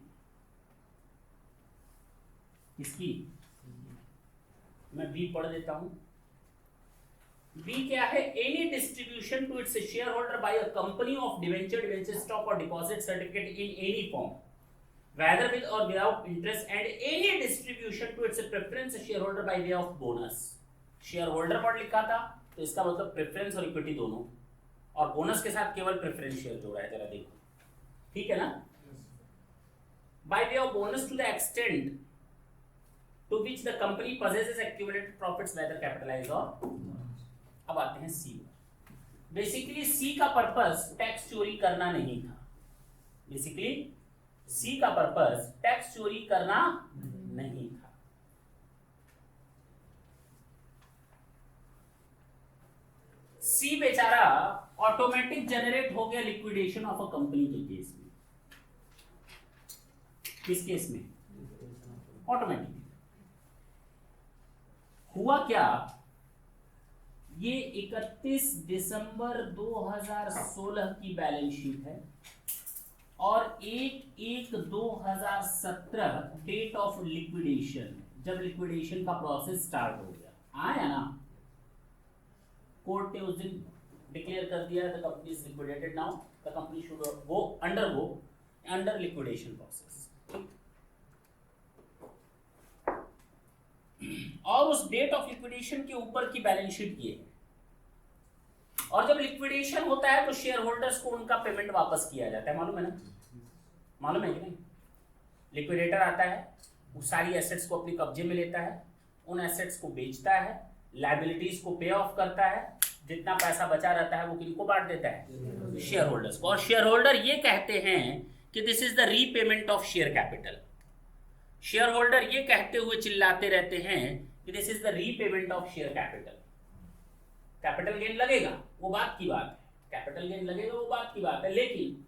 इसकी मैं बी पढ़ देता हूं। बी क्या है, any distribution to its shareholder by a company of debenture stock or deposit certificate in any form whether with or without interest, and any distribution to its preference shareholder by way of bonus। shareholder पर लिखा था तो इसका मतलब preference और equity दोनों, और bonus के साथ केवल प्रेफरेंस शेयर जोड़ा है, जरा देखो, ठीक है ना। by way of bonus to the extent to which the company possesses accumulated profits whether capitalized or। अब आते हैं सी। बेसिकली सी का पर्पस टैक्स चोरी करना नहीं था, बेसिकली सी का पर्पस टैक्स चोरी करना नहीं था। सी बेचारा ऑटोमेटिक जनरेट हो गया लिक्विडेशन ऑफ अ कंपनी के केस में। किस केस में, ऑटोमेटिक। हुआ क्या, ये 31 दिसंबर 2016 की बैलेंस शीट है और 1/1/2017 डेट ऑफ लिक्विडेशन, जब लिक्विडेशन का प्रोसेस स्टार्ट हो गया, आया ना, कोर्ट ने उस दिन डिक्लेयर कर दिया the company is liquidated, now the company should go under liquidation process. और उस डेट ऑफ लिक्विडेशन के ऊपर की बैलेंस शीट ये है, और जब लिक्विडेशन होता है तो शेयर होल्डर्स को उनका पेमेंट वापस किया जाता है, मालूम है ना, मालूम है कि नहीं। लिक्विडेटर आता है, वो सारी एसेट्स को अपने कब्जे में लेता है, उन एसेट्स को बेचता है, लायबिलिटीज को पे ऑफ करता है, जितना पैसा बचा रहता है वो किनको बांट देता है, शेयर होल्डर्स को। और शेयर होल्डर ये कहते हैं कि this is the repayment of share capital. Share holder ये कहते हुए चिल्लाते रहते हैं कि this is the repayment of share capital. Capital gain लगेगा वो बात की बात है, कैपिटल गेन लगेगा वो बात की बात है, लेकिन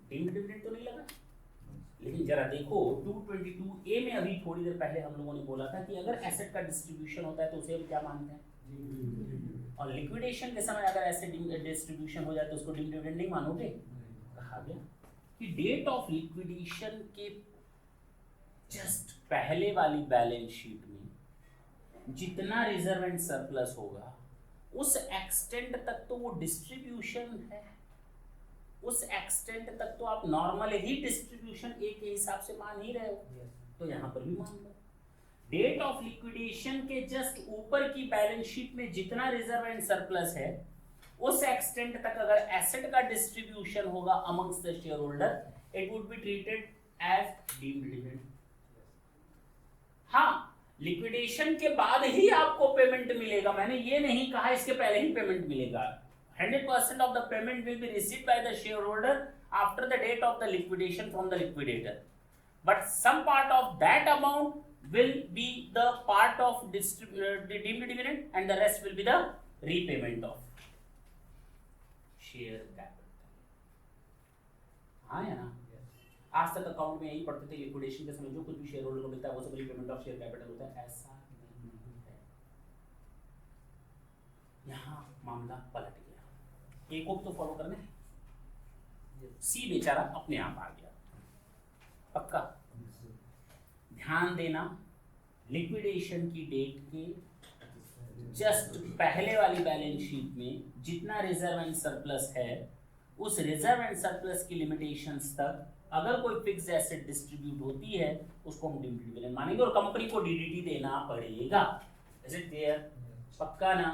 डिविडेंड तो नहीं लगा। लेकिन जरा देखो 222A में अभी थोड़ी देर पहले हम लोगों ने बोला था कि अगर एसेट का डिस्ट्रीब्यूशन होता है तो उसे हम क्या मानते हैं, और लिक्विडेशन के समय अगर एसेट डिस्ट्रीब्यूशन हो जाए तो उसको डिविडेंड नहीं मानोगे। कहा गया कि डेट ऑफ लिक्विडेशन के जस्ट पहले वाली बैलेंस शीट में जितना रिजर्व एंड सरप्लस होगा उस एक्सटेंट तक तो वो डिस्ट्रीब्यूशन है, उस एक्सटेंट तक तो आप नॉर्मल ही डिस्ट्रीब्यूशन एक के हिसाब से मान ही रहे हो, तो यहां पर भी मान लो। डेट ऑफ लिक्विडेशन के जस्ट ऊपर की बैलेंस शीट में जितना रिजर्व एंड सरप्लस है उस एक्सटेंट तक अगर एसेट का डिस्ट्रीब्यूशन होगा amongst the share holder, it would be treated as deemed dividend. हाँ, लिक्विडेशन के बाद ही आपको पेमेंट मिलेगा, मैंने ये नहीं कहा इसके पहले ही पेमेंट मिलेगा। 100% of the payment will be received by the shareholder after the date of the liquidation from the liquidator, but some part of that amount will be the part of deemed dividend and the rest will be the repayment of share capital। हाँ या ना, आज तक account में यही पढ़ते थे, liquidation के समय जो कुछ भी शेयर होल्डर को मिलता है वो सब रीपेमेंट ऑफ शेयर कैपिटल होता है, ऐसा नहीं है। यहाँ मामला पलट गया, एक को तो फॉलो करना है, सी बेचारा अपने आप आ गया। पक्का ध्यान देना, लिक्विडेशन की डेट के जस्ट पहले वाली बैलेंस शीट में जितना रिजर्व एंड सरप्लस है उस रिजर्व एंड सरप्लस की लिमिटेशंस तक अगर कोई फिक्स एसेट डिस्ट्रीब्यूट होती है उसको हम डीम्ड डिविडेंड मानेंगे और कंपनी को डीडीटी देना पड़ेगा। Is it clear? पक्का ना?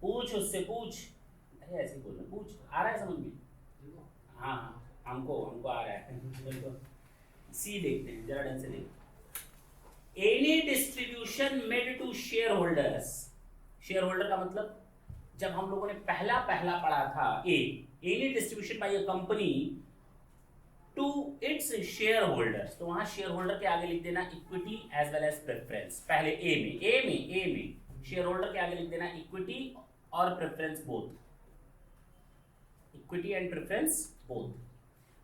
पूछ उससे, पूछ, अरे ऐसे बोल रहा, पूछ, आ रहा है समझ में? हाँ हाँ, हमको आ रहा है। सी देखते हैं जरा ढंग से देखो। Any distribution made to share holders, share holder का मतलब जब हम लोगों ने पहला पढ़ा था any distribution by a company to its share holders, तो वहां शेयर होल्डर के आगे लिख देना equity as well as preference. पहले ए में शेयर होल्डर के आगे लिख देना इक्विटी और preference both, equity and preference both.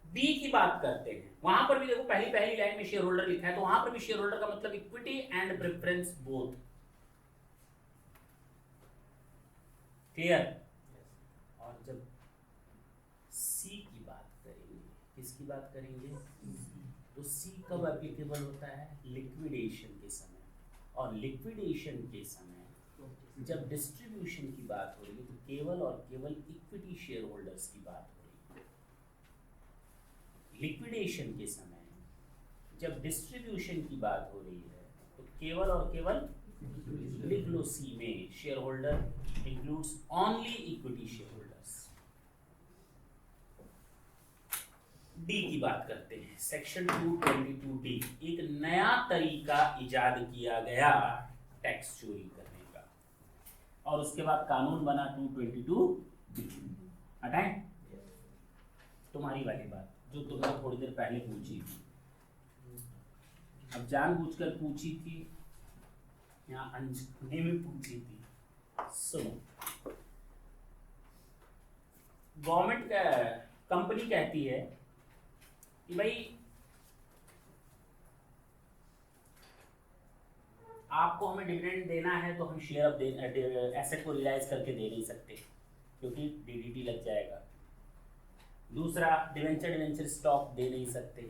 B की बात करते हैं, वहां पर भी देखो पहली लाइन में शेयर होल्डर लिखा है तो वहां पर भी शेयर होल्डर का मतलब equity and preference both. Clear? और जब सी की बात करेंगे, किसकी बात करेंगे, तो सी कब एप्लीकेबल होता है, लिक्विडेशन के समय। और लिक्विडेशन के समय जब डिस्ट्रीब्यूशन की बात हो रही है तो केवल और केवल इक्विटी शेयर होल्डर्स की बात हो रही है। लिक्विडेशन के समय जब डिस्ट्रीब्यूशन की बात हो रही है तो केवल और केवल, लिख लो सी में, share holder includes only equity share holders. D की बात करते हैं, सेक्शन 222D, एक नया तरीका इजाद किया गया टैक्स चोरी करने का, और उसके बाद कानून बना 222D। हटाएं तुम्हारी वाली बात जो तुमने थोड़ी देर पहले पूछी थी, अब जानबूझकर पूछी थी, यहाँ अनजाने में पूछी थी। सुनो, गवर्नमेंट का कंपनी कहती है कि भाई आपको हमें डिविडेंड देना है तो हम शेयर ऑफ एसेट को रियलाइज करके दे नहीं सकते क्योंकि डीडीटी लग जाएगा। दूसरा, डिवेंचर स्टॉक दे नहीं सकते,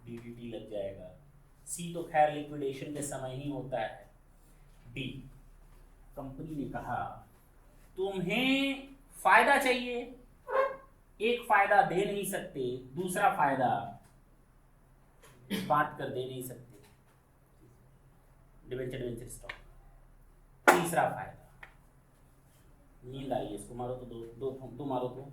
डीडीटी लग जाएगा। सी तो खैर लिक्विडेशन के समय ही होता है। डी, कंपनी ने कहा तुम्हें फायदा चाहिए, एक फायदा दे नहीं सकते, दूसरा फायदा बांट कर दे नहीं सकते, डिवेंचर स्टॉक। तीसरा फायदा, नींद आई है इसको, मारो तो दो मारो तो।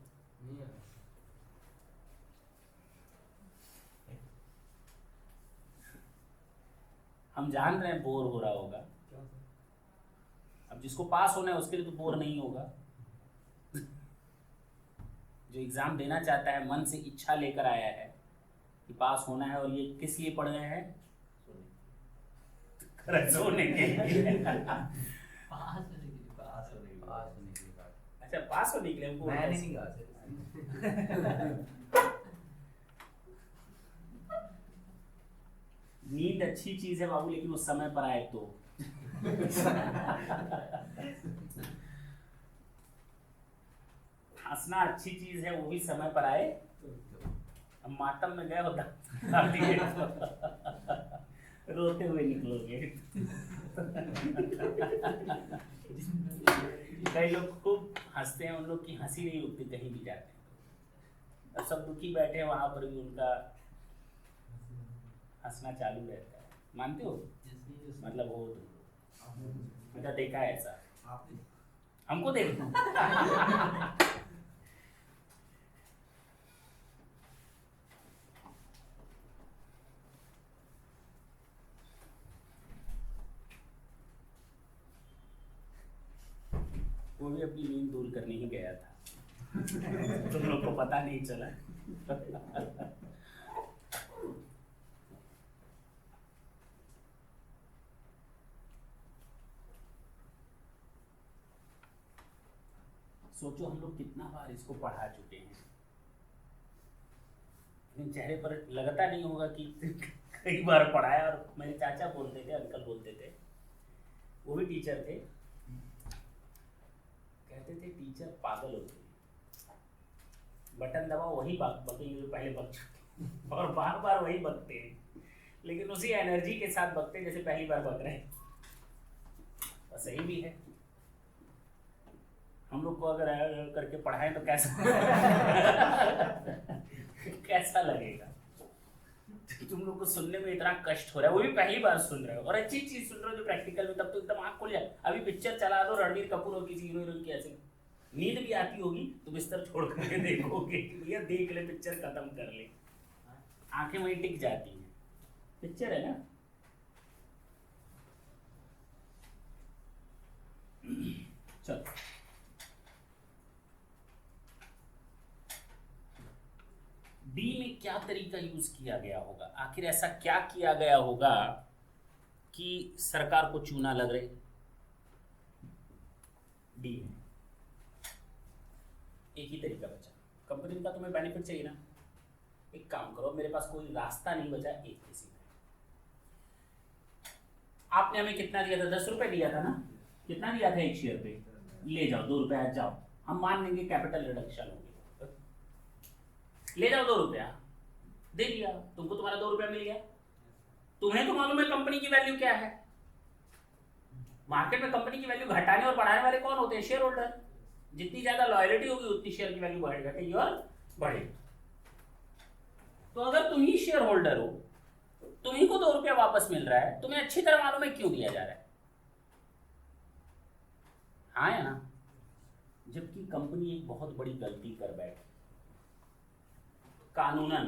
हम जान रहे हैं बोर हो रहा होगा, अब जिसको पास होना है उसके लिए तो बोर नहीं होगा। जो एग्जाम देना चाहता है, मन से इच्छा लेकर आया है कि पास होना है, और ये किस लिए पढ़ रहे हैं? सोने के लिए। अच्छा, पास होने के लिए हमको मैं नहीं कहा सर। नींद अच्छी चीज है बाबू, लेकिन उस समय पर आए तो। हंसना अच्छी चीज है, वो भी समय पर आए। हम मातम में गए होता रोते हुए निकलोगे। कई लोग खूब हंसते हैं, उन लोग की हंसी नहीं रुकती कहीं भी जाते हैं। और सब दुखी बैठे हैं वहां पर भी उनका हंसना चालू रहता है। मानते हो? मतलब वो मतलब देखा है ऐसा, हमको देखना। वो भी अपनी नींद दूर करने ही गया था। तुम लोग को पता नहीं चला। सोचो हम लोग कितना बार इसको पढ़ा चुके हैं, लेकिन चेहरे पर लगता नहीं होगा कि कई बार पढ़ाया। और मेरे चाचा बोलते थे, अंकल बोलते थे, वो भी टीचर थे, कहते थे टीचर पागल होते हैं, बटन दबाओ वही बकेंगे जो पहले बक चुके, और बार बार वही बकते हैं, लेकिन उसी एनर्जी के साथ बकते हैं जैसे पहली बार बक रहे हैं। और सही भी है। हम लोग को अगर करके पढ़ाएं तो कैसा लगेगा? तुम लोग को सुनने में इतना कष्ट हो रहा है, वो भी पहली बार सुन रहे हो, और अच्छी चीज सुन रहे हो जो प्रैक्टिकल में, तब तो एकदम आँख खुल जाए। अभी पिक्चर चला दो रणवीर कपूर और किसी हीरोइन की, ऐसे नींद भी आती होगी तो बिस्तर छोड़ करके देखोगे कि भैया देख ले, पिक्चर खत्म कर ले, आंखें वहीं टिक जाती हैं। पिक्चर है ना। चलो, डी में क्या तरीका यूज किया गया होगा? आखिर ऐसा क्या किया गया होगा कि सरकार को चूना लग रही? डी में एक ही तरीका बचा। कंपनी का तुम्हें बेनिफिट चाहिए ना, एक काम करो, मेरे पास कोई रास्ता नहीं बचा एक किसी में। आपने हमें कितना दिया था? 10 रुपए दिया था ना? कितना दिया था एक शेयर पे? ले जाओ 2 रुपए, आज जाओ, हम मान लेंगे कैपिटल रिडक्शन हो गया, ले जाओ 2 रुपया, दे दिया तुमको, तुम्हारा 2 रुपया मिल गया। तुम्हें तो मालूम है कंपनी की वैल्यू क्या है। मार्केट में कंपनी की वैल्यू घटाने और बढ़ाने वाले कौन होते हैं? Share holder. जितनी ज्यादा लॉयल्टी होगी उतनी शेयर की वैल्यू बढ़ेगी और बढ़ेगी। तो अगर तुम ही शेयर होल्डर हो, तुम्ही को 2 रुपया वापस मिल रहा है, तुम्हें अच्छी तरह मालूम है क्यों दिया जा रहा है। हाँ या ना? जबकि कंपनी एक बहुत बड़ी गलती कर बैठी, कानूनन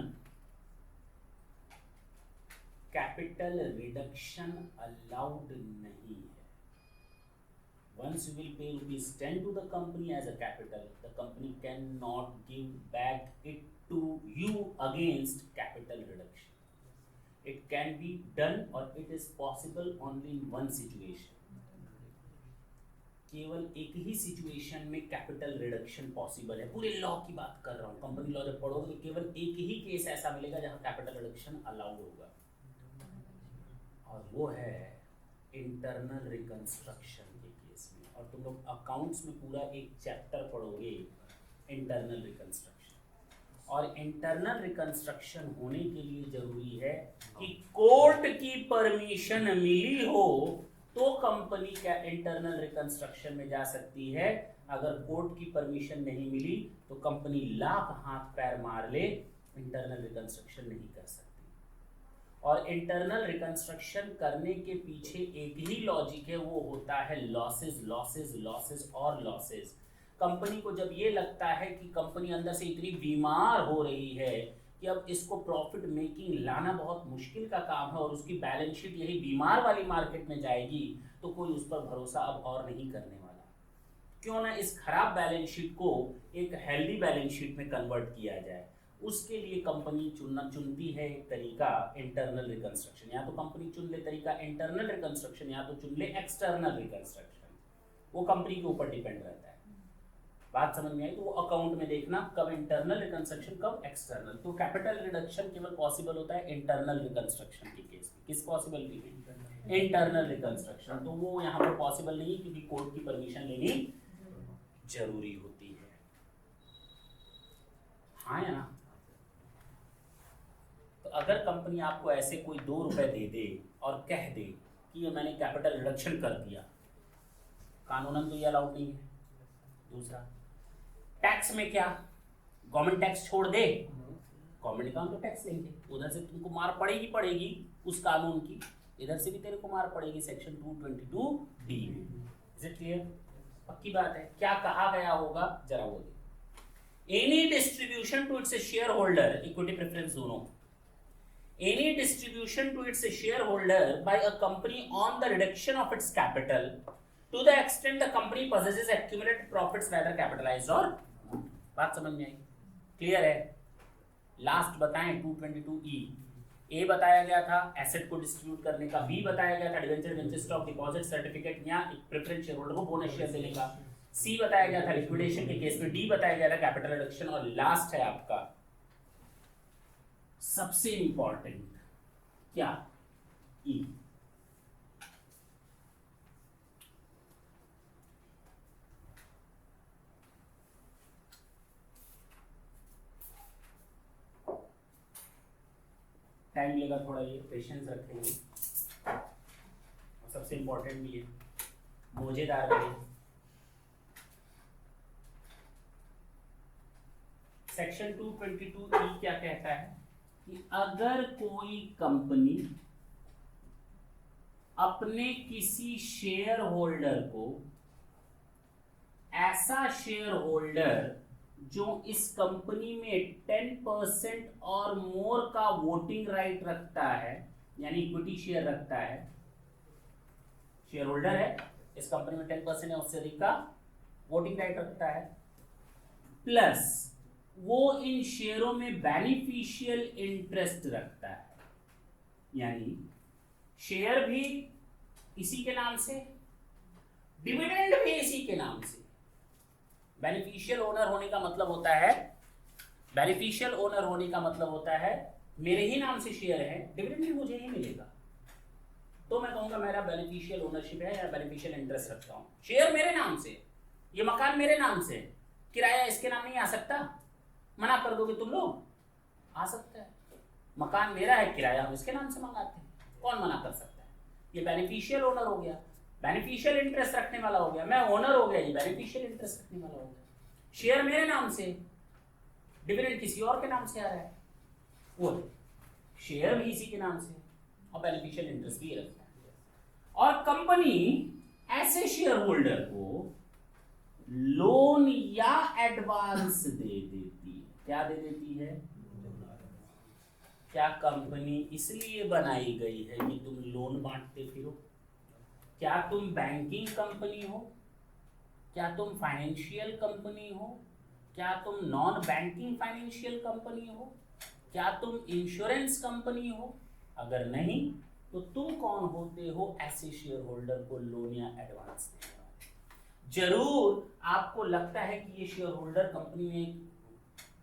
कैपिटल रिडक्शन अलाउड नहीं है। Once you will pay ₹10 to the company as a capital, the company cannot give back it to you against capital reduction. It can be done or it is possible only in one situation. केवल एक ही situation में capital reduction possible है। पूरे law की बात कर रहा हूँ, कंपनी लॉ जब पढ़ोगे तो केवल एक ही केस ऐसा मिलेगा जहां कैपिटल रिडक्शन अलाउड होगा, और वो है इंटरनल रिकंस्ट्रक्शन के केस में, और तुम लोग अकाउंट्स में पूरा एक चैप्टर पढ़ोगे इंटरनल रिकंस्ट्रक्शन। और इंटरनल रिकंस्ट्रक्शन होने के लिए जरूरी है कि कोर्ट की परमिशन मिली हो तो कंपनी क्या इंटरनल रिकंस्ट्रक्शन में जा सकती है। अगर कोर्ट की परमिशन नहीं मिली तो कंपनी लाख हाथ पैर मार ले, इंटरनल रिकंस्ट्रक्शन नहीं कर सकती। और इंटरनल रिकंस्ट्रक्शन करने के पीछे एक ही लॉजिक है, वो होता है लॉसेस लॉसेस लॉसेस और लॉसेस। कंपनी को जब ये लगता है कि कंपनी अंदर से इतनी बीमार हो रही है कि अब इसको प्रॉफिट मेकिंग लाना बहुत मुश्किल का काम है और उसकी बैलेंस शीट यही बीमार वाली मार्केट में जाएगी, तो कोई उस पर भरोसा अब और नहीं करने वाला। क्यों ना इस खराब बैलेंस शीट को एक हेल्दी बैलेंस शीट में कन्वर्ट किया जाए। उसके लिए कंपनी चुनती है एक तरीका इंटरनल रिकंस्ट्रक्शन। या तो कंपनी चुन ले तरीका इंटरनल रिकंस्ट्रक्शन या तो चुन ले एक्सटर्नल रिकंस्ट्रक्शन, वो कंपनी के ऊपर डिपेंड रहता है। बात समझ में आई? तो वो अकाउंट में देखना कब इंटरनल रिकंस्ट्रक्शन कब एक्सटर्नल। तो कैपिटल रिडक्शन केवल पॉसिबल होता है इंटरनल रिकंस्ट्रक्शन के केस में। किस पॉसिबिलिटी में? Internal reconstruction. तो वो यहाँ पर पॉसिबल नहीं क्योंकि कोर्ट की परमिशन लेनी जरूरी होती है। हाँ या ना? तो अगर कंपनी आपको ऐसे कोई 2 रुपए दे दे और कह दे कि ये मैंने कैपिटल रिडक्शन कर दिया, कानूनन तो ये अलाउड नहीं है। दूसरा, टैक्स में क्या गवर्नमेंट टैक्स छोड़ दे, गवर्नमेंट का तो टैक्स लेंगे, उधर से तुमको मार पड़ेगी उस कानून की, इधर से भी तेरे को मार पड़ेगी सेक्शन 222D में। Is it clear? पक्की बात है। क्या कहा गया होगा जरा वो देखो। Any distribution to its shareholder, equity preference दोनों, any distribution to its shareholder by a company on the reduction of its capital to the extent the company possesses accumulated profits whether capitalized or not। बात समझ में आई? Clear है? Last बताएं 222E। ए बताया गया था asset को distribute करने का, बी बताया गया था डिवेंचर बेंचर स्टॉक डिपॉजिट सर्टिफिकेट या प्रेफरेंस शेयर होल्डर को बोनस शेयर देने का, सी बताया गया था लिक्विडेशन के केस में, डी बताया गया था कैपिटल रिडक्शन, और लास्ट है आपका सबसे इंपॉर्टेंट क्या? ई। टाइम लेगा थोड़ा, ये पेशेंस रखेंगे, और सबसे इंपॉर्टेंट भी है, मौजेदार भी है। सेक्शन 222E क्या कहता है कि अगर कोई कंपनी अपने किसी शेयर होल्डर को, ऐसा शेयर होल्डर जो इस कंपनी में 10% और मोर का वोटिंग राइट रखता है, यानी इक्विटी शेयर रखता है, शेयर होल्डर है इस कंपनी में 10% या उससे अधिक का वोटिंग राइट रखता है, प्लस वो इन शेयरों में बेनिफिशियल इंटरेस्ट रखता है, यानी शेयर भी इसी के नाम से, डिविडेंड भी इसी के नाम से। बेनिफिशियल ओनर होने का मतलब होता है, बेनिफिशियल ओनर होने का मतलब होता है मेरे ही नाम से शेयर है, डिविडेंड भी मुझे ही मिलेगा, तो मैं कहूंगा मेरा बेनिफिशियल ओनरशिप है या बेनिफिशियल इंटरेस्ट रखता हूं। शेयर मेरे नाम से, ये मकान मेरे नाम से, किराया इसके नाम नहीं आ सकता? मना कर दोगे तुम लोग? आ सकता है। मकान मेरा है, किराया हम इसके नाम से मंगाते हैं, कौन मना कर सकता है? ये बेनिफिशियल ओनर हो गया, बेनिफिशियल इंटरेस्ट रखने वाला हो गया, मैं ओनर हो गया, ये बेनिफिशियल इंटरेस्ट रखने वाला हो गया। शेयर मेरे नाम से, डिविडेंड किसी और के नाम से आ रहा है, वो शेयर भी इसी के नाम से और बेनिफिशियल इंटरेस्ट भी रखता है। और कंपनी ऐसे शेयर होल्डर को लोन या एडवांस दे देती है। क्या दे देती है? क्या कंपनी इसलिए बनाई गई है कि तुम लोन बांटते फिरो? क्या तुम बैंकिंग कंपनी हो? क्या तुम फाइनेंशियल कंपनी हो? क्या तुम नॉन बैंकिंग फाइनेंशियल कंपनी हो? क्या तुम इंश्योरेंस कंपनी हो? अगर नहीं तो तुम कौन होते हो ऐसे शेयर होल्डर को लोन या एडवांस देने वाले? जरूर आपको लगता है कि ये शेयर होल्डर कंपनी में एक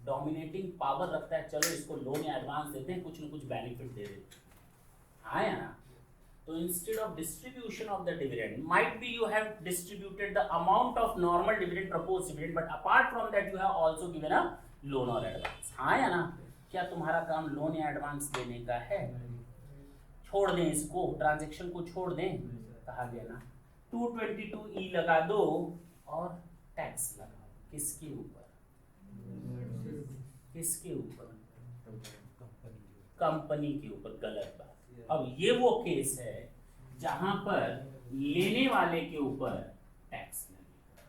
डोमिनेटिंग पावर रखता है, चलो इसको लोन या एडवांस देते हैं, कुछ न कुछ बेनिफिट दे देते हैं, हाँ या ना? तो instead of distribution of the dividend might be you have distributed the amount of normal dividend propose dividend, but apart from that you have also given a loan और एडवांस। हाँ या ना? क्या तुम्हारा काम लोन या एडवांस देने का है? छोड़ दें इसको, ट्रांजैक्शन को छोड़ दें, कहा गया ना 222E लगा दो और टैक्स लगाओ। किसके ऊपर? किसके ऊपर? कंपनी के ऊपर। गलत बात। अब ये वो केस है जहां पर लेने वाले के ऊपर टैक्स लगेगा।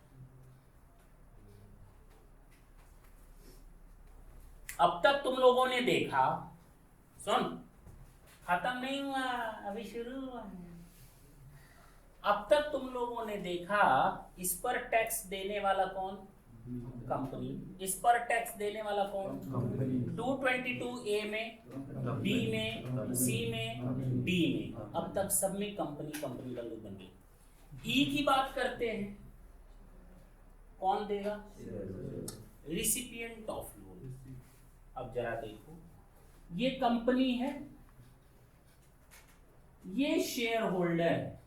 अब तक तुम लोगों ने देखा, सुन, खत्म नहीं हुआ, अभी शुरू हुआ है। अब तक तुम लोगों ने देखा इस पर टैक्स देने वाला कौन? कंपनी। इस पर टैक्स देने वाला कौन? 222A में, B में, C में, D में। अब तक सब में कंपनी कंपनी का लोग बन गए। E की बात करते हैं, कौन देगा? Recipient of loan. अब जरा देखो, ये कंपनी है, ये शेयर होल्डर है,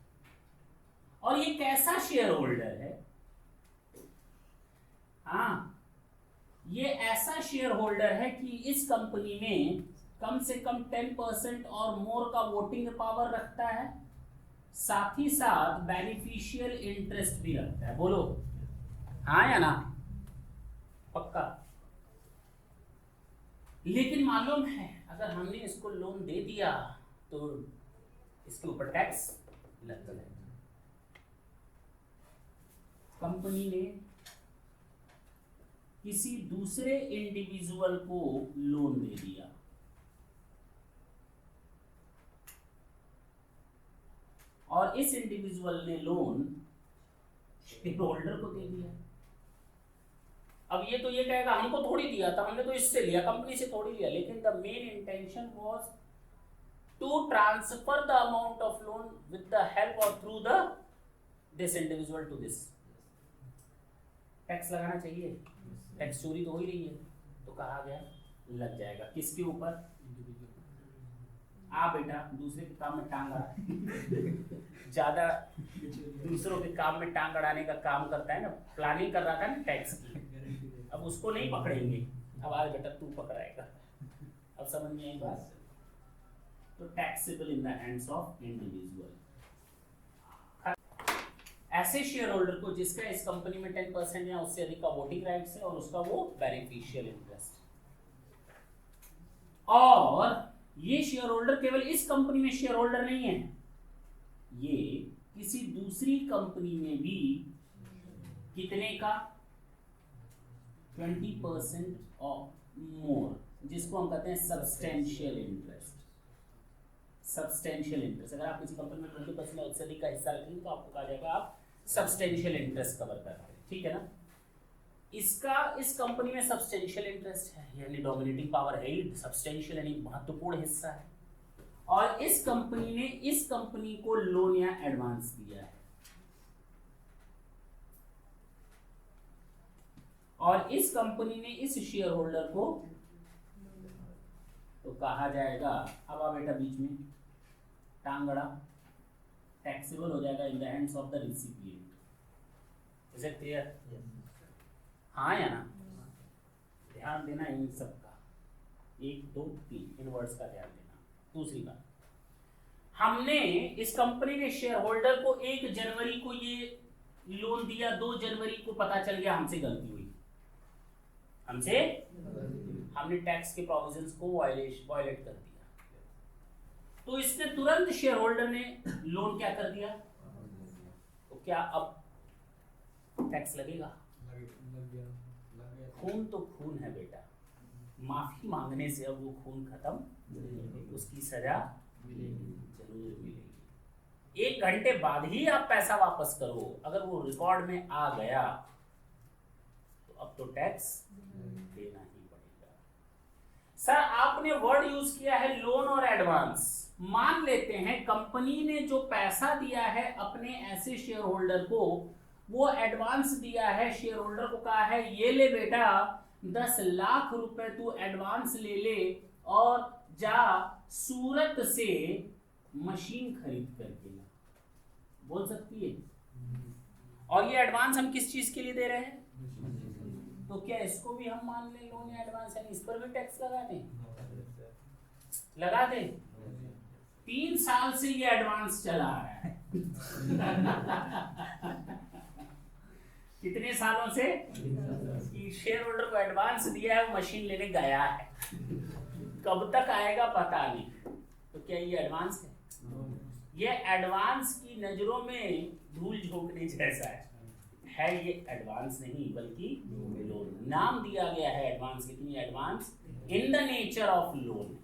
और ये कैसा शेयर होल्डर है? हाँ, ये ऐसा शेयर होल्डर है कि इस कंपनी में कम से कम 10% और मोर का वोटिंग पावर रखता है, साथ ही साथ बेनिफिशियल इंटरेस्ट भी रखता है। बोलो हाँ या ना? पक्का। लेकिन मालूम है अगर हमने इसको लोन दे दिया तो इसके ऊपर टैक्स लग जाएगा। कंपनी ने किसी दूसरे इंडिविजुअल को लोन दे दिया, और इस इंडिविजुअल ने लोन शेयर होल्डर को दे दिया। अब ये तो ये कहेगा हमको थोड़ी दिया था, हमने तो इससे लिया, कंपनी से थोड़ी लिया। लेकिन the main intention was to transfer the amount of loan with the help or through the this individual to this. Tax लगाना चाहिए, टैक्स चोरी तो हो ही रही है, तो कहा गया लग जाएगा। किसके ऊपर? आ बेटा, दूसरे के काम में टांग अड़ा ज्यादा दूसरों के काम में टांग अड़ाने का काम करता है ना, प्लानिंग कर रहा था ना टैक्स की। अब उसको नहीं पकड़ेंगे, अब आज बेटा तू पकड़ाएगा। अब समझ में आई बात? तो taxable in the hands of individual. ऐसे शेयर होल्डर को जिसका इस कंपनी में 10% या उससे अधिक का वोटिंग राइट्स है और उसका वो बेनिफिशियल इंटरेस्ट। और ये शेयर होल्डर केवल इस कंपनी में शेयर होल्डर नहीं है, ये किसी दूसरी कंपनी में भी कितने का? 20% और मोर, जिसको हम कहते हैं सब्सटेंशियल इंटरेस्ट। सब्सटेंशियल इंटरेस्ट, अगर आप किसी कंपनी में 20% उससे अधिक का हिस्सा रखेंगे तो आपको कहा जाएगा आप सब्सटेंशियल इंटरेस्ट कवर कर रहे हैं। ठीक है ना? इसका इस कंपनी में सब्सटेंशियल इंटरेस्ट है, यानी डोमिनेटिंग पावर है ही, सब्सटेंशियल यानी महत्वपूर्ण हिस्सा है। और इस कंपनी ने इस कंपनी को लोन या एडवांस दिया है, और इस कंपनी ने इस शेयर होल्डर को, तो कहा जाएगा अब आ बेटा बीच में टांगड़ा, टैक्सेबल हो जाएगा in the hands of the recipient. Is it clear? हाँ या ना? ध्यान देना इन सब का, 1 2 3 इन वर्ड्स का ध्यान देना। दूसरी बात, हमने इस कंपनी ने शेयर होल्डर को 1 जनवरी को ये लोन दिया, 2 जनवरी को पता चल गया हमसे गलती हुई, हमने टैक्स के प्रोविजंस को वायलेट कर दिया, तो इसने तुरंत शेयर होल्डर ने लोन क्या कर दिया, तो क्या अब टैक्स लगेगा? खून तो खून है बेटा, माफी मांगने से अब वो खून खत्म, उसकी सजा जरूर मिलेगी। 1 घंटे बाद ही आप पैसा वापस करो, अगर वो रिकॉर्ड में आ गया तो अब तो टैक्स देना ही पड़ेगा। सर आपने वर्ड यूज किया है लोन और एडवांस। मान लेते हैं कंपनी ने जो पैसा दिया है अपने ऐसे शेयर होल्डर को, वो एडवांस दिया है, शेयर होल्डर को कहा है ये ले बेटा 10 लाख रुपए तू एडवांस ले ले और जा सूरत से मशीन खरीद करके ला, बोल सकती है। और ये एडवांस हम किस चीज के लिए दे रहे हैं? तो क्या इसको भी हम मान लें लोन या एडवांस, यानी इस पर भी टैक्स लगा दें? लगा दें। 3 साल से ये एडवांस चला आ रहा है। कितने सालों से? शेयर होल्डर को एडवांस दिया है, वो मशीन लेने गया है, कब तक आएगा पता नहीं। तो क्या ये एडवांस है? ये एडवांस की नजरों में धूल झोंकने जैसा है ये एडवांस नहीं बल्कि लोन। नाम दिया गया है एडवांस, लेकिन ये advance in the nature of loan.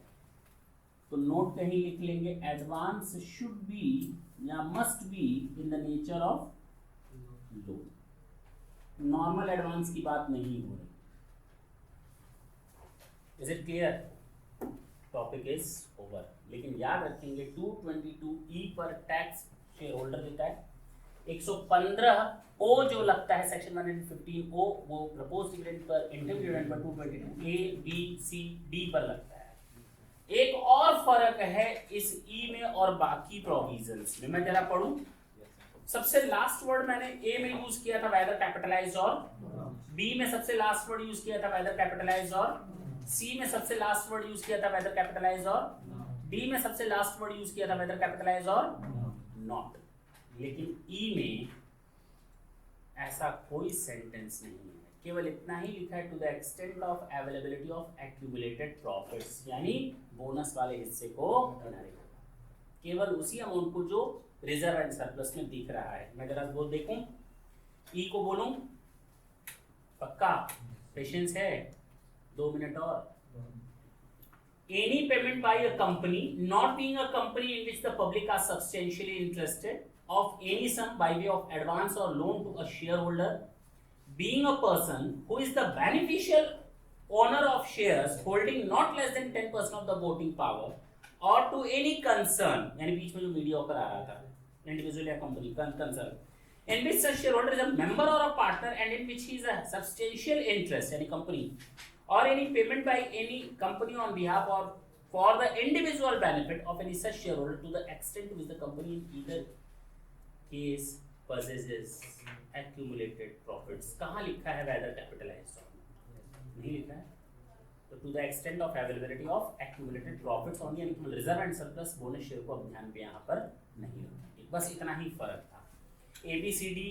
तो नोट कहीं लिख लेंगे, एडवांस शुड बी या must be in the nature of loan. Normal advance की बात नहीं हो रही। Is it clear? Topic is over. लेकिन याद रखेंगे 222E पर टैक्स शेयर होल्डर देता है, 115O जो लगता है सेक्शन 115O वो propose dividend per, interim dividend per 222A B C D पर लगता है। एक और फर्क है इस E में और बाकी प्रोविजंस में, मैं जरा पढ़ूं। सबसे लास्ट वर्ड मैंने A में यूज किया था वेदर कैपिटलाइज और, B में सबसे लास्ट वर्ड यूज किया था वेदर कैपिटलाइज और, C में सबसे लास्ट वर्ड यूज किया था वेदर कैपिटलाइज और, D में सबसे लास्ट वर्ड यूज किया था वेदर कैपिटलाइज और नॉट। लेकिन E में ऐसा कोई सेंटेंस नहीं है, केवल इतना ही लिखा है to the extent of availability of accumulated profits, यानी बोनस वाले हिस्से को केवल उसी अमाउंट को जो रिजर्व एंड सरप्लस में दिख रहा है। मैं जरा वो देखूं, E को बोलूं, पक्का पेशेंस है? 2 मिनट और। Any payment by a company not being a company in which the public are substantially interested of any sum by way of advance or loan to a shareholder, being a person who is the beneficial owner of shares holding not less than 10% of the voting power, or to any concern, यानी बीच में जो mediocre आ रहा था, individual या company concern, in which such shareholder is a member or a partner and in which he is a substantial interest, यानी company, or any payment by any company on behalf or for the individual benefit of any such shareholder to the extent to which the company in either case possesses accumulated profits। कहाँ लिखा है whether capitalized? नहीं लिखा है। तो to the extent of availability of accumulated profits only, यानी केवल reserve and surplus bonus share को अब ध्यान पे यहाँ पर नहीं रखेंगे। बस इतना ही फर्क था। ABCD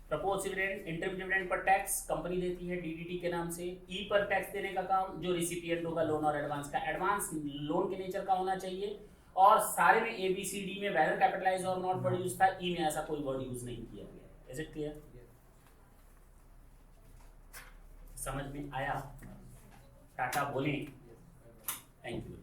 propose dividend, interim dividend per tax company देती है DDT के नाम से। E पर टैक्स देने का काम जो रिसिपिएंट होगा लोन और एडवांस का, एडवांस लोन के नेचर का होना चाहिए। और सारे में ABCD में वेदर कैपिटलाइज और नॉट वर्ड यूज था, E में ऐसा कोई वर्ड यूज नहीं किया गया। Is it clear? समझ में आया? टाटा बोलें। Thank you.